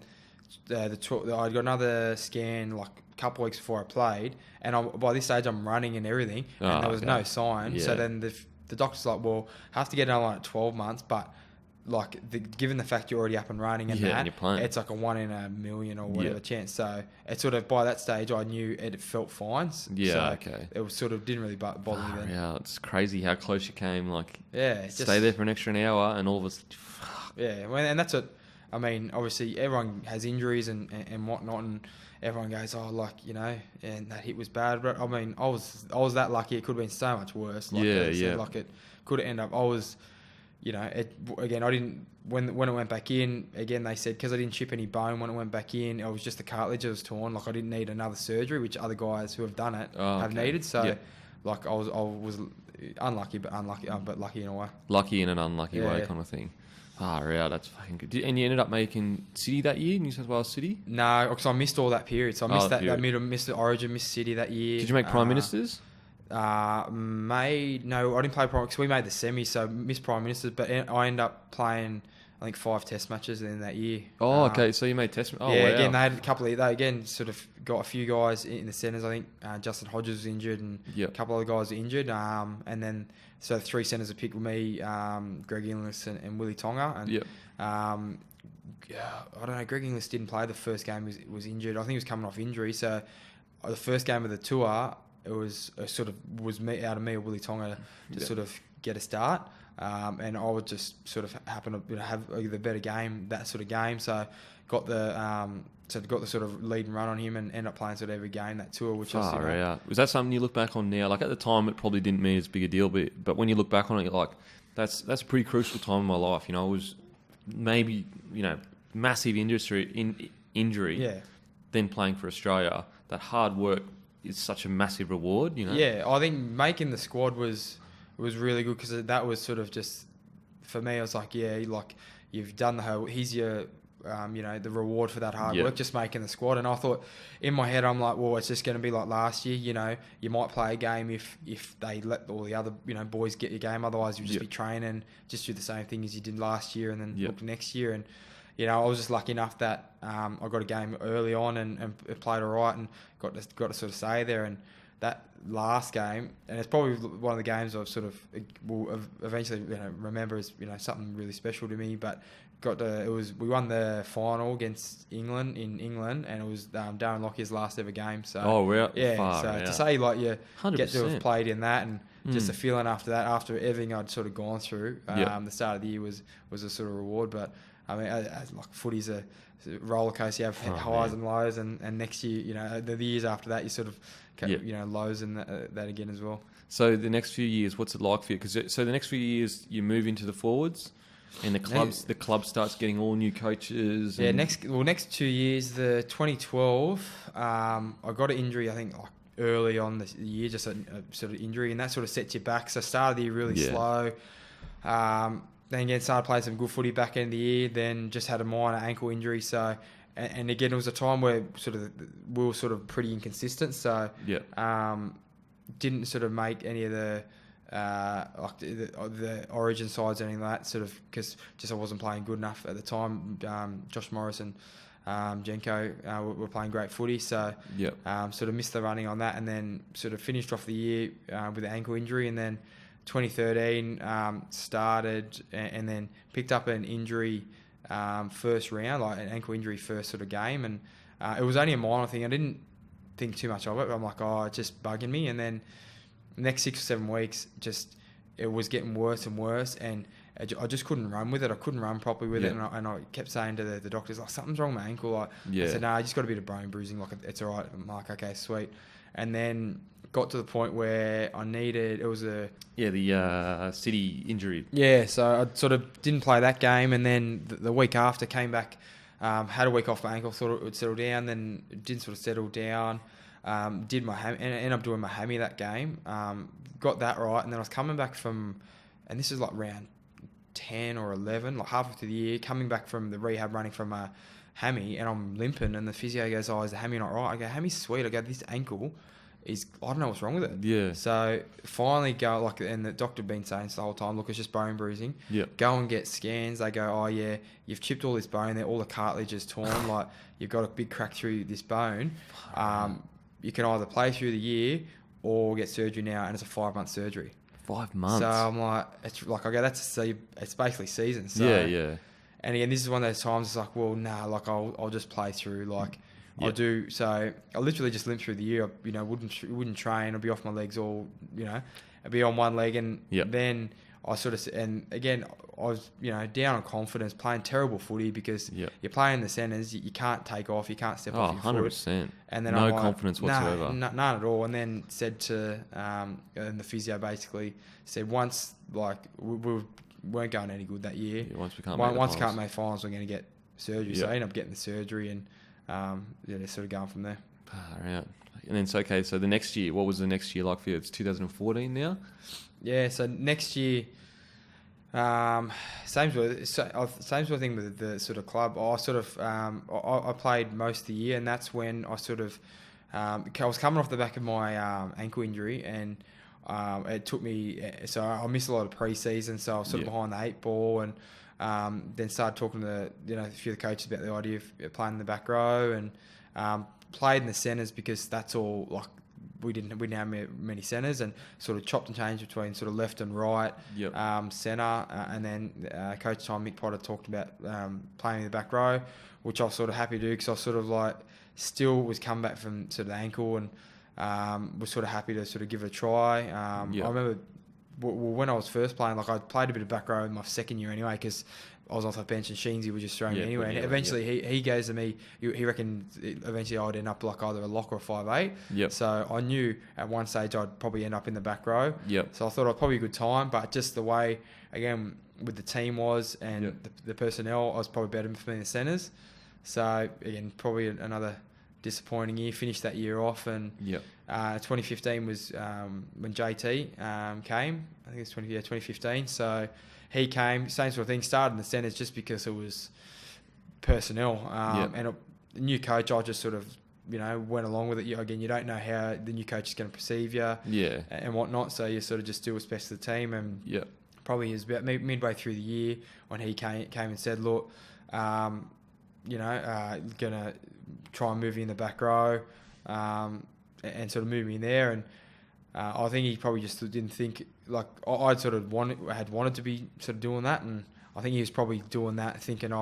I got another scan like a couple of weeks before I played, and by this stage I'm running and everything, and there was no sign. So Yeah. then the doctor's like, well, have to get another one at 12 months, but like given the fact you're already up and running and Yeah, and you're playing. it's like a 1 in a million or whatever Yeah. chance. So it sort of, by that stage, I knew it felt fine. Yeah, So okay. it was sort of didn't really bother me then. Yeah, it's crazy how close you came. Like, Yeah, it's stay there for an extra hour, and all of us. Yeah, well, and that's what I mean. Obviously, everyone has injuries and whatnot, and everyone goes, "Oh, like and that hit was bad." But I mean, I was that lucky. It could have been so much worse. Like, Yeah, as I said, yeah. Like it could have ended up. I was, again, I didn't when it went back in. Again, they said because I didn't chip any bone when it went back in, it was just the cartilage that was torn. Like I didn't need another surgery, which other guys who have done it have okay. needed. So, Yeah. like I was unlucky, but lucky in a way. Lucky in an unlucky way, Yeah. kind of thing. Yeah, that's fucking good. And you ended up making City that year, New South Wales City? No, because I missed all that period. So I missed that that period. missed the Origin, missed City that year. Did you make Prime Ministers? No, I didn't play Prime because we made the semi, so missed Prime Ministers. But I ended up playing, I think 5 Test matches in that year. Oh, okay. So you made Test. Oh, yeah, wow. again they had a couple of. They again sort of got a few guys in the centres. I think Justin Hodges was injured, and Yep. a couple other guys were injured. And then so 3 centres were picked with me, Greg Inglis and Willie Tonga. And Yep. yeah, I don't know. Greg Inglis didn't play the first game; was injured. I think he was coming off injury. So the first game of the tour, it was me out of me or Willie Tonga to Yeah. sort of get a start, and I would just sort of happen to have the better game that sort of game. So got the sort of lead and run on him, and ended up playing sort of every game that tour, which was Far out. Was that something you look back on now? Like at the time, it probably didn't mean as big a deal, but when you look back on it, you're like, that's a pretty crucial time in my life. It was maybe massive injury. Yeah. Then playing for Australia, that hard work is such a massive reward. Yeah, I think making the squad was really good because that was sort of just for me. I was like, yeah, like you've done the whole. Here's your the reward for that hard Yeah. work, just making the squad. And I thought in my head, I'm like, well, it's just going to be like last year. You might play a game if they let all the other boys get your game. Otherwise, you'll just be training, just do the same thing as you did last year, and then look next year. And I was just lucky enough that I got a game early on and played all right and got to sort of stay there. And that last game, and it's probably one of the games I've sort of will eventually remember as something really special to me. But we won the final against England in England, and it was Darren Lockyer's last ever game. So to say like you 100%. Get to have played in that, and just the feeling after that, after everything I'd sort of gone through, the start of the year was a sort of reward. But I mean, as like footy's a roller coaster, you have highs and lows, and next year, the years after that, you sort of lows and that again as well. So the next few years, what's it like for you? Because the next few years, you move into the forwards, and the club starts getting all new coaches. Next 2 years, the 2012, I got an injury, I think like early on the year, just a sort of injury, and that sort of sets you back. So started the year really slow. Then again, started playing some good footy back end of the year. Then just had a minor ankle injury. So, and again, it was a time where we were sort of pretty inconsistent. So, didn't sort of make any of the origin sides or anything like that. Sort of because just I wasn't playing good enough at the time. Josh Morris and Jenko were playing great footy. So, sort of missed the running on that, and then sort of finished off the year with an ankle injury, and then 2013 started and then picked up an injury first round, like an ankle injury first sort of game, and it was only a minor thing. I didn't think too much of it, but I'm like, it's just bugging me. And then the next 6 or 7 weeks, it was getting worse and worse, and I just couldn't run with it. I couldn't run properly with it, and I kept saying to the doctors, like, something's wrong with my ankle. Like, I said, I just got a bit of bone bruising. Like, it's all right. I'm like, okay, sweet. And then got to the point where I needed, it was the City injury. Yeah, so I sort of didn't play that game, and then the week after came back, had a week off my ankle, thought it would settle down, then it didn't sort of settle down. Did my hammy, and ended up doing my hammy that game. Got that right, and then I was coming back from, and this is like round 10 or 11, like halfway through the year, coming back from the rehab running from a hammy, and I'm limping, and the physio goes, is the hammy not right? I go, hammy's sweet. I go, this ankle is, I don't know what's wrong with it. Yeah. So finally and the doctor had been saying the whole time, look, it's just bone bruising. Yeah. Go and get scans. They go, you've chipped all this bone there, all the cartilage is torn, like you've got a big crack through this bone. You can either play through the year or get surgery now, and it's a 5-month surgery. 5 months. So I'm like, it's basically season. So, yeah. And again, this is one of those times. It's like, well, like I'll just play through. Like I'll do. So I literally just limped through the year. Wouldn't train. I'd be off my legs all. I'd be on one leg, and then I sort of, and again, I was down on confidence, playing terrible footy because you're playing the centres. You can't take off. You can't step off your 100%. foot. And then no confidence whatsoever. None at all. And then said to and the physio basically said, once like we weren't going any good that year. Yeah, once we can't make finals, we're going to get surgery. So I ended up getting the surgery, and they're sort of going from there. Right. And then so the next year, what was the next year like for you? It's 2014 now. Yeah. So next year. Same sort of thing with the sort of club. I played most of the year, and that's when I sort of I was coming off the back of my ankle injury, and it took me. So I missed a lot of pre-season, so I was sort of behind the 8 ball, and then started talking to a few of the coaches about the idea of playing in the back row, and played in the centres because that's all like. We didn't have many centres, and sort of chopped and changed between sort of left and right centre, and then Coach Tom Mick Potter talked about playing in the back row, which I was sort of happy to do because I was sort of like still was coming back from sort of the ankle, and was sort of happy to sort of give it a try. I remember when I was first playing, like I played a bit of back row in my second year anyway because I was off the bench and Sheensy was just throwing me anyway. And eventually he goes to me, he reckoned eventually I'd end up like either a lock or a 5'8". Yep. So I knew at one stage I'd probably end up in the back row. Yep. So I thought I'd probably a good time, but just the way, again, with the team was and the personnel, I was probably better for me in the centres. So again, probably another disappointing year. Finished that year off, and 2015 was when JT came. I think it's 2015. So he came, same sort of thing. Started in the centres just because it was personnel. And the new coach, I just sort of, went along with it. Again, you don't know how the new coach is going to perceive you and whatnot. So you sort of just do what's best for the team. And probably is about midway through the year when he came and said, look, going to try and move you in the back row and sort of move me in there. And I think he probably just didn't think, like, I'd sort of wanted to be sort of doing that. And I think he was probably doing that thinking,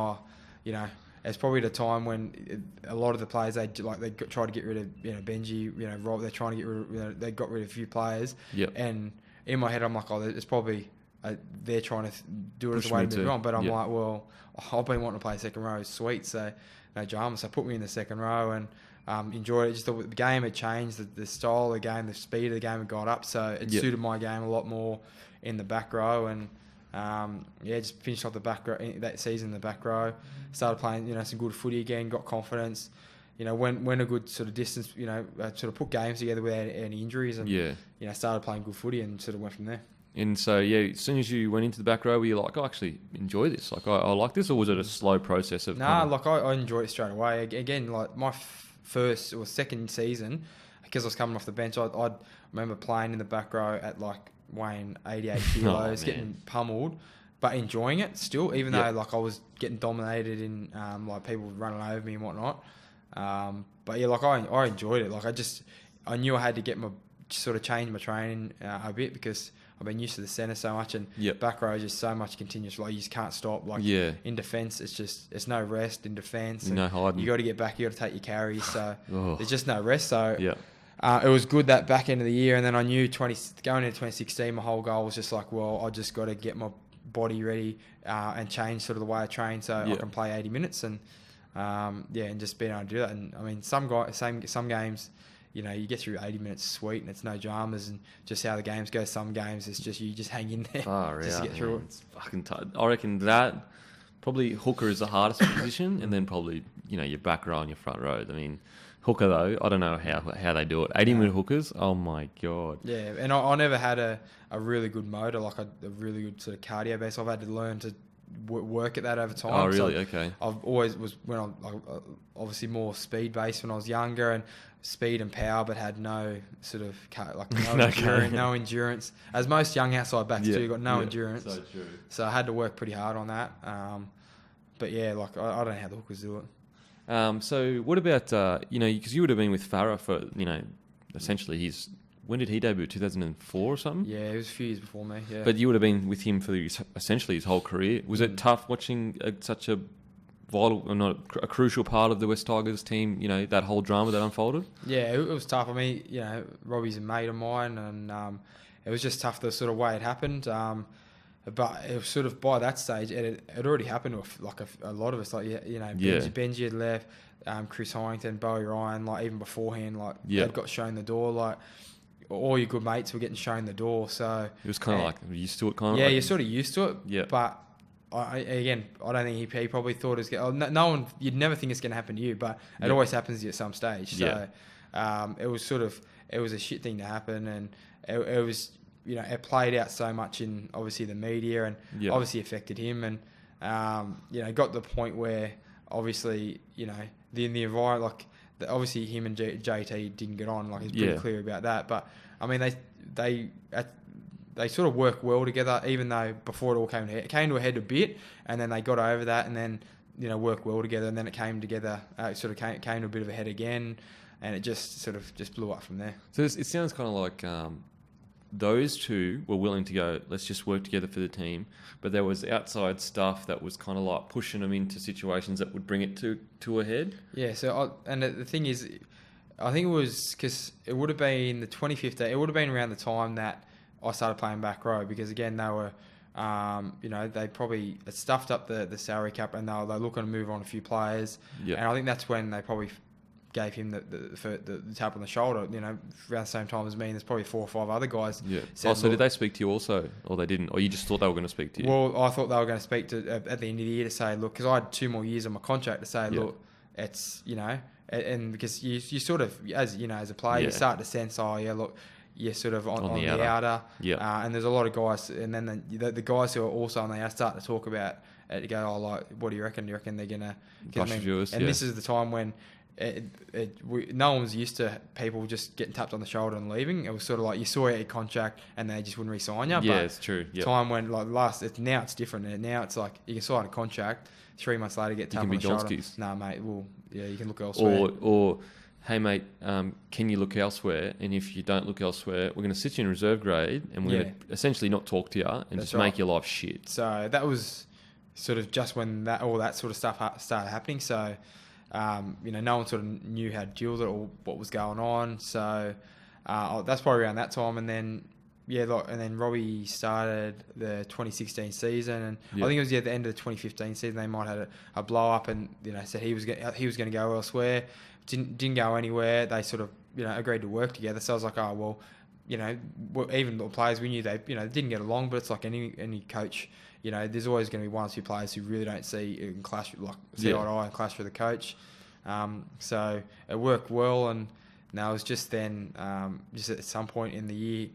it's probably the time when a lot of the players, they try to get rid of, Benji, Rob, they're trying to get rid of, they got rid of a few players. And in my head, I'm like, it's probably, they're trying to do it as a way to move on. But I'm like, well, I've been wanting to play second row, sweet, so no drama. So put me in the second row and enjoyed it. Just the game had changed, the style of the game, the speed of the game had got up, so it suited my game a lot more in the back row. And just finished off the back row that season in the back row. Started playing, some good footy again, got confidence. Went a good sort of distance, sort of put games together without any injuries and, started playing good footy and sort of went from there. And so, as soon as you went into the back row, were you like, I actually enjoy this? Like, I like this? Or was it a slow process of... I enjoyed it straight away. Again, like my first or second season, because I was coming off the bench, I remember playing in the back row at like weighing 88 kilos, getting pummeled, but enjoying it still, even though like I was getting dominated in like people running over me and whatnot. But yeah, like I enjoyed it. Like I knew I had to change my training a bit because I've been used to the centre so much, and back row is just so much continuous. Like you just can't stop. Like in defence, it's no rest in defence. No hiding. You got to get back. You got to take your carries. So there's just no rest. So it was good that back end of the year, and then I knew going into 2016, my whole goal was just like, well, I just got to get my body ready and change sort of the way I train so I can play 80 minutes and and just being able to do that. And I mean, some games, you get through 80 minutes sweet and it's no dramas, and just how the games go. Some games it's just you just hang in there just to get through it. It's fucking tight. I reckon that probably hooker is the hardest position, and then probably your back row and your front row. I mean, hooker though, I don't know how they do it. 80-minute hookers, oh my god. Yeah, and I never had a really good motor, like a really good sort of cardio base. I've had to learn to work at that over time. Oh really? So okay. I've always was obviously more speed based when I was younger, and speed and power, but had no sort of no endurance. As most young outside backs do, got no endurance. So true. So I had to work pretty hard on that. But yeah, like I don't know how the hookers do it. So what about because you would have been with Farah for essentially when did he debut? 2004 or something? Yeah, it was a few years before me. Yeah, but you would have been with him for essentially his whole career. Was it tough watching such a vital, or not a crucial part of the West Tigers team? That whole drama that unfolded. Yeah, it was tough. I mean, Robbie's a mate of mine, and it was just tough the sort of way it happened. But it was sort of by that stage, it already happened with like a lot of us. Like Benji had left, Chris Hyington, Bowie Ryan. Like even beforehand, like they'd got shown the door. Like all your good mates were getting shown the door. So it was kind of like used to it. You're sort of used to it. Yeah. But I don't think he probably thought it was no one. You'd never think it's going to happen to you, but it always happens to you at some stage. So it was a shit thing to happen, and it was. It played out so much in obviously the media, and obviously affected him, and got to the point where obviously the environment, like obviously him and JT didn't get on, like he's pretty clear about that. But I mean they sort of work well together, even though before it all came to a head, it came to a head a bit, and then they got over that, and then worked well together, and then it came together, came to a bit of a head again, and it just blew up from there. So it sounds kind of like. Those two were willing to go, let's just work together for the team. But there was outside stuff that was kind of like pushing them into situations that would bring it to a head. Yeah, so the thing is, I think it was because it would have been the 2015, it would have been around the time that I started playing back row, because again, they were, they probably stuffed up the salary cap, and they were looking to move on a few players. Yeah. And I think that's when they probably gave him the tap on the shoulder, around the same time as me, and there's probably 4 or 5 other guys. Yeah. So did they speak to you also, or they didn't, or you just thought they were going to speak to you? Well, I thought they were going to speak to at the end of the year to say, look, because I had 2 more years on my contract, to say, look, it's and because you sort of as a player, you start to sense, look, you're sort of on the outer, and there's a lot of guys, and then the guys who are also on the outer start to talk about to go, oh, like, what do you reckon? Do you reckon they're gonna? Brush viewers, and this is the time when no one was used to people just getting tapped on the shoulder and leaving. It was sort of like you saw your contract and they just wouldn't re-sign you. Yeah, but it's true. Yep. Time when like now it's different. Now it's like you can sign a contract, 3 months later get tapped on the shoulder. Nah, mate. Well, yeah, you can look elsewhere. Or hey, mate, can you look elsewhere? And if you don't look elsewhere, we're going to sit you in reserve grade and we're going to essentially not talk to you and just make your life shit. So that was sort of just when all that sort of stuff started happening. So, no one sort of knew how to deal with it or what was going on. So that's probably around that time. And then, and then Robbie started the 2016 season. And I think it was the end of the 2015 season. They might have had a blow up and, said he was going to go elsewhere. Didn't go anywhere. They sort of, agreed to work together. So I was like, oh, well, even the players, we knew they, didn't get along, but it's like any coach, there's always going to be one or two players who really don't see it and clash, like see eye to eye and clash with the coach. So it worked well, and now it was just then, just at some point in the year,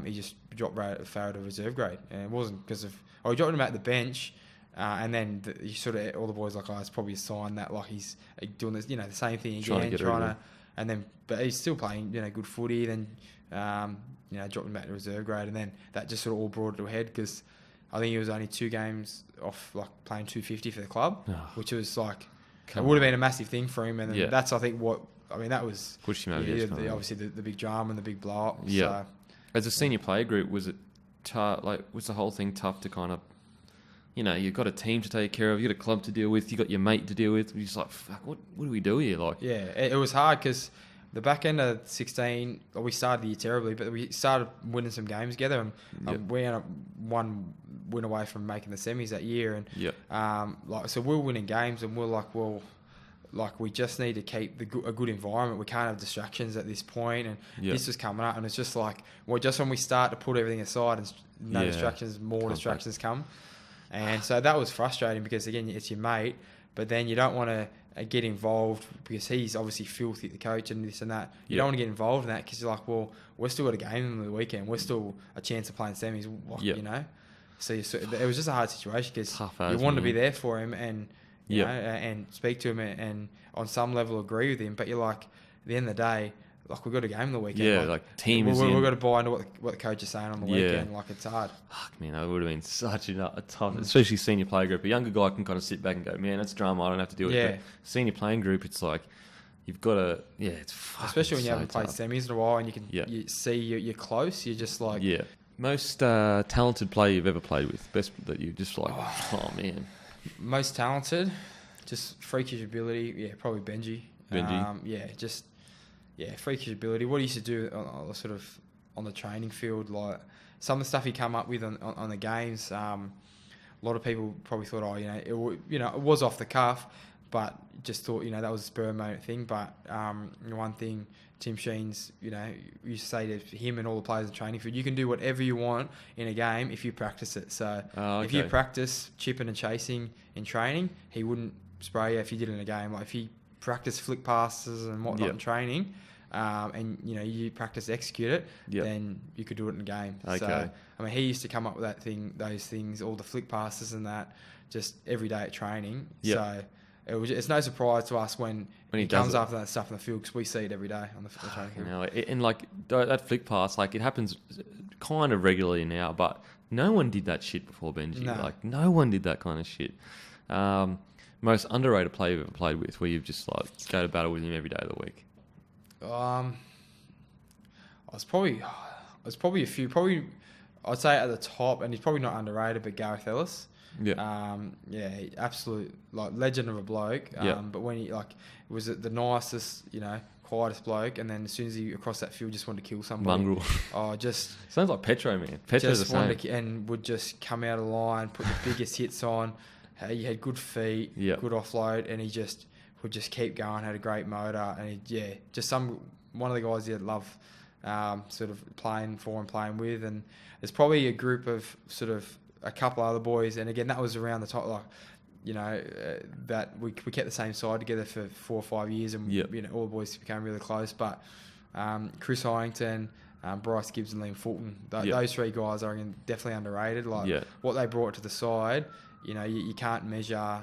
he just dropped Farah to reserve grade, and it wasn't because of, he dropped him at the bench. And then you sort of all the boys like, oh, it's probably a sign that like he's doing this, the same thing again, but he's still playing, good footy. Then, dropped him back to reserve grade, and then that just sort of all brought it to a head because I think he was only 2 games off like playing 250 for the club, which was like it would have been a massive thing for him. And then that's I think that was pushed him over obviously the big drama and the big blow up. Yeah. So, as a senior player group, was it tough? Like, was the whole thing tough to kind of? You've got a team to take care of, you've got a club to deal with, you've got your mate to deal with. You're just like, fuck, what do we do here? Like, yeah, it was hard because the back end of 16, we started the year terribly, but we started winning some games together, and we ended up 1 win away from making the semis that year. And so we were winning games, and we're like, well, like we just need to keep a good environment. We can't have distractions at this point, and this was coming up, and it's just like, well, just when we start to put everything aside and no distractions, more distractions come. And so that was frustrating because, again, it's your mate, but then you don't want to get involved because he's obviously filthy, the coach, and this and that. You don't want to get involved in that because you're like, well, we're still got a game on the weekend. We're still a chance of playing semis, So it was just a hard situation because you want to be there for him and, and speak to him and on some level agree with him. But you're like, at the end of the day, like we've got a game on the weekend. Yeah, like team is we've got to buy into what the coach is saying on the weekend. Like it's hard. Fuck, man, that would have been such a tough, especially senior player group. A younger guy can kind of sit back and go, man, that's drama. I don't have to deal with it. But senior playing group, it's like you've got to, it's especially when you haven't played semis in a while and you can you see you're close. You're just like most talented player you've ever played with. Best that you just like. Oh man, most talented, just freakish ability. Yeah, probably Benji. Freakish ability. What he used to do sort of on the training field, like some of the stuff he come up with on the games. A lot of people probably thought, it was off the cuff, but just thought, that was a spur moment thing. But one thing Tim Sheens, used to say to him and all the players in the training field, you can do whatever you want in a game if you practice it. So if you practice chipping and chasing in training, he wouldn't spray you if you did it in a game. Like if you practice flick passes and whatnot in training, and you practice execute it, then you could do it in a game. So he used to come up with those things, all the flick passes and that, just every day at training. So it's no surprise to us when he comes after that stuff in the field because we see it every day on the training field. And like that flick pass, like it happens kind of regularly now, but no one did that shit before Benji. No. Like no one did that kind of shit. Most underrated player you've ever played with, where you've just like go to battle with him every day of the week. I was probably a few. Probably I'd say at the top, and he's probably not underrated, but Gareth Ellis. Absolute like legend of a bloke. But when he was the nicest, quietest bloke, and then as soon as he across that field, just wanted to kill somebody. Mongrel. Just sounds like Petro, man. Petro's the same. And would just come out of line, put the biggest hits on. He had good feet, good offload, and he just would just keep going. Had a great motor, and one of the guys he'd love sort of playing for and playing with. And there's probably a group of sort of a couple other boys, and again that was around the top, that we kept the same side together for 4 or 5 years, and all the boys became really close. But Chris Hyington, Bryce Gibbs, and Liam Fulton, those 3 guys are definitely underrated. What they brought to the side you can't measure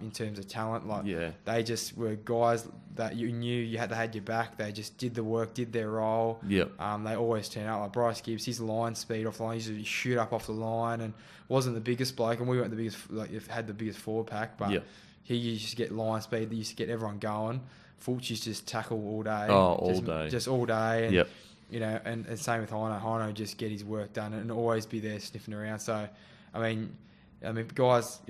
in terms of talent. Like Yeah. they just were guys that you knew you had to have your back. They just did the work, did their role. Yep. They always turn out. Like Bryce Gibbs, his line speed off the line, he used to shoot up off the line and wasn't the biggest bloke, and we weren't the biggest, had the biggest forward pack, but he used to get line speed. They used to get everyone going. Fulch used to just tackle all day. Just all day. And, and same with Hino. Hino just get his work done and always be there sniffing around. So, I mean, guys,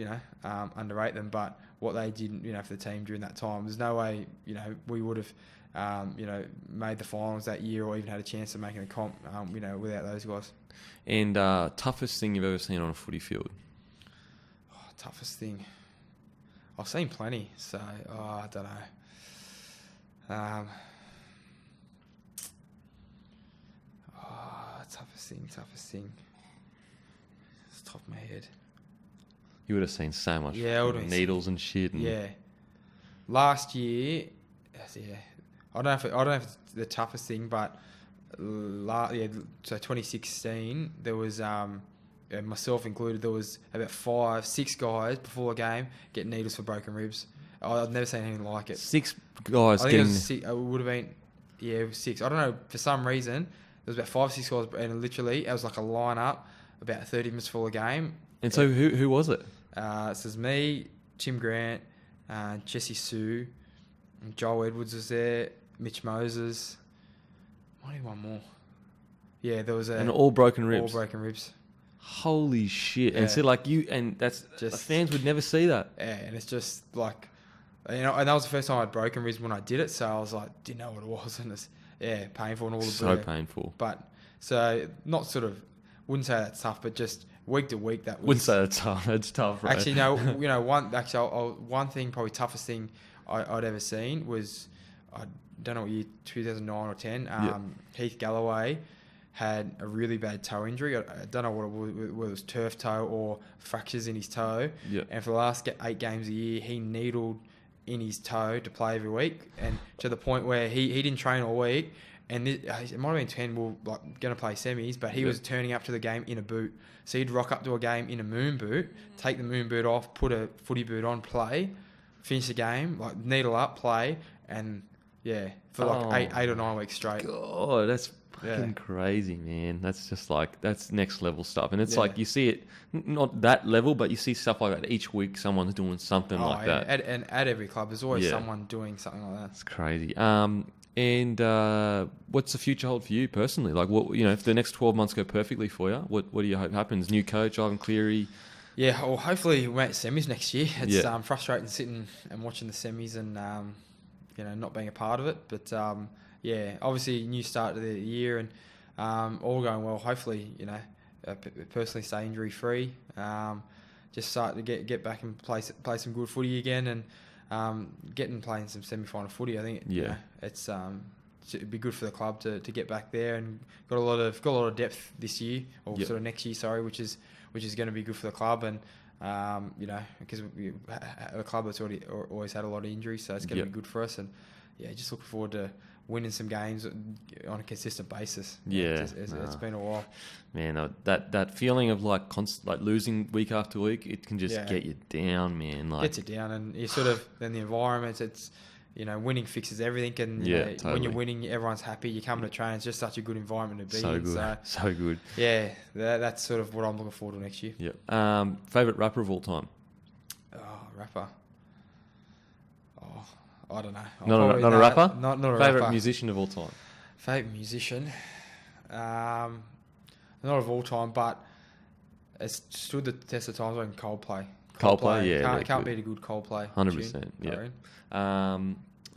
underrate them, but what they did, for the team during that time, there's no way, we would have, made the finals that year or even had a chance of making a comp, without those guys. And toughest thing you've ever seen on a footy field? Oh, toughest thing. I've seen plenty, so I don't know. Toughest thing. It's top of my head. You would have seen so much needles and shit. And Last year, I don't know if it's the toughest thing, but so 2016 there was myself included. There was about 5-6 guys before a game getting needles for broken ribs. I've never seen anything like it. 6 guys I think getting. it would have been it was 6. I don't know, for some reason there was about 5-6 guys, and literally it was like a lineup about 30 minutes before the game. And so who was it? This is me, Tim Grant, Jesse Sue, and Joel Edwards was there, Mitch Moses. I need one more. Yeah, there was and all broken ribs. All broken ribs. Holy shit! Yeah. And so that's just fans would never see that. Yeah, and it's just like, and that was the first time I'd broken ribs when I did it. So I was like, didn't know what it was, and it's painful and all the so painful. But so not sort of, wouldn't say that's tough, but just week to week that. Wouldn't say that's tough. It's tough, right? Actually, no. One thing, probably toughest thing I'd ever seen was, I don't know what year, 2009 or 10. Heath Galloway had a really bad toe injury. I don't know what it was, whether it was turf toe or fractures in his toe. Yep. And for the last 8 games a year, he needled in his toe to play every week, and to the point where he didn't train all week. And it might have been 10, we were going to play semis, but he was turning up to the game in a boot. So he'd rock up to a game in a moon boot, take the moon boot off, put a footy boot on, play, finish the game, needle up, play, and for 8 or 9 weeks straight. God, that's fucking crazy, man. That's just that's next level stuff. And it's you see it, not that level, but you see stuff like that each week. Someone's doing something like that. At every club, there's always someone doing something like that. It's crazy. And what's the future hold for you personally? If the next 12 months go perfectly for you, what do you hope happens? New coach, Ivan Cleary? Yeah, well, hopefully we're at semis next year. It's frustrating sitting and watching the semis and not being a part of it. But obviously new start to the year and all going well. Hopefully, personally stay injury free. Just start to get back and play some good footy again and. Playing some semi-final footy, I think. It'd be good for the club to get back there, and got a lot of depth this year, or sort of next year, sorry, which is going to be good for the club, and because the club has always had a lot of injuries, so it's going to be good for us, and just looking forward to winning some games on a consistent basis. It's been a while. Man, that feeling of losing week after week, it can just get you down, man. Gets you down, and you sort of then the environment. It's winning fixes everything, and totally. When you're winning, everyone's happy. You come to train, it's just such a good environment to be in. So good. Yeah, that's sort of what I'm looking forward to next year. Yep. Favorite rapper of all time? Oh, rapper. I don't Not know. a rapper? Not a Favorite rapper. Musician of all time? Favorite musician? Not of all time, but it's stood the test of time. Coldplay. Coldplay, Can't beat a good Coldplay. 100%. Yeah.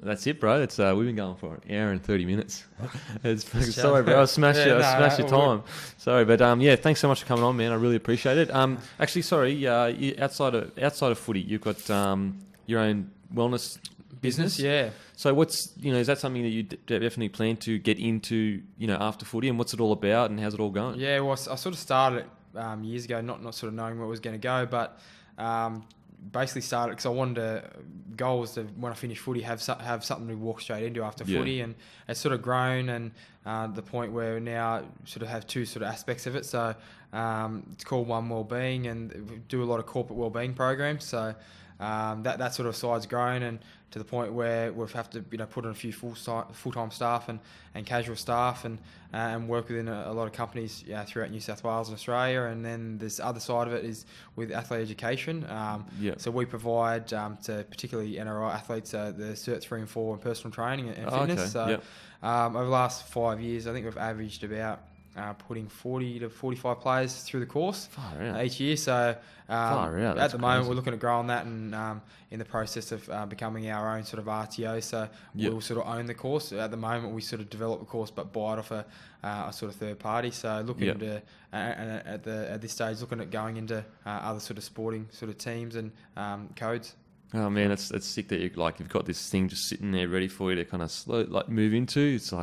That's it, bro. It's we've been going for an hour and 30 minutes. Sorry, bro. I smashed your time. Sorry, but thanks so much for coming on, man. I really appreciate it. Actually, sorry. You, outside of footy, you've got your own wellness business. Yeah. So what's is that something that you definitely plan to get into after footy, and what's it all about, and how's it all going? Yeah, well, I sort of started it years ago, not sort of knowing where it was going to go, but basically started because I wanted to, goal was to, when I finish footy, have something to walk straight into after footy, and it's sort of grown, and the point where now sort of have two sort of aspects of it. So it's called One Wellbeing, and we do a lot of corporate wellbeing programs. So that sort of side's grown, and to the point where we've have to put in a few full-time staff and casual staff, and work within a lot of companies throughout New South Wales and Australia. And then this other side of it is with athlete education. So we provide to particularly NRI athletes the Cert 3 and 4 in personal training and fitness. Okay. Over the last 5 years, I think we've averaged about putting 40 to 45 players through the course each year. So at the moment, we're looking at growing that, and in the process of becoming our own sort of RTO. So we'll sort of own the course. At the moment, we sort of develop the course but buy it off a sort of third party. So looking to at this stage, looking at going into other sort of sporting sort of teams and codes. Oh man, it's sick that you've got this thing just sitting there ready for you to kind of move into. It's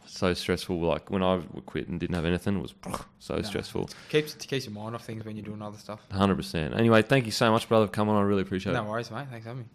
so stressful. Like when I quit and didn't have anything, it was so stressful. Keeps your mind off things when you're doing other stuff. 100%. Anyway, thank you so much, brother, for coming on. I really appreciate it. No worries, mate. Thanks for having me.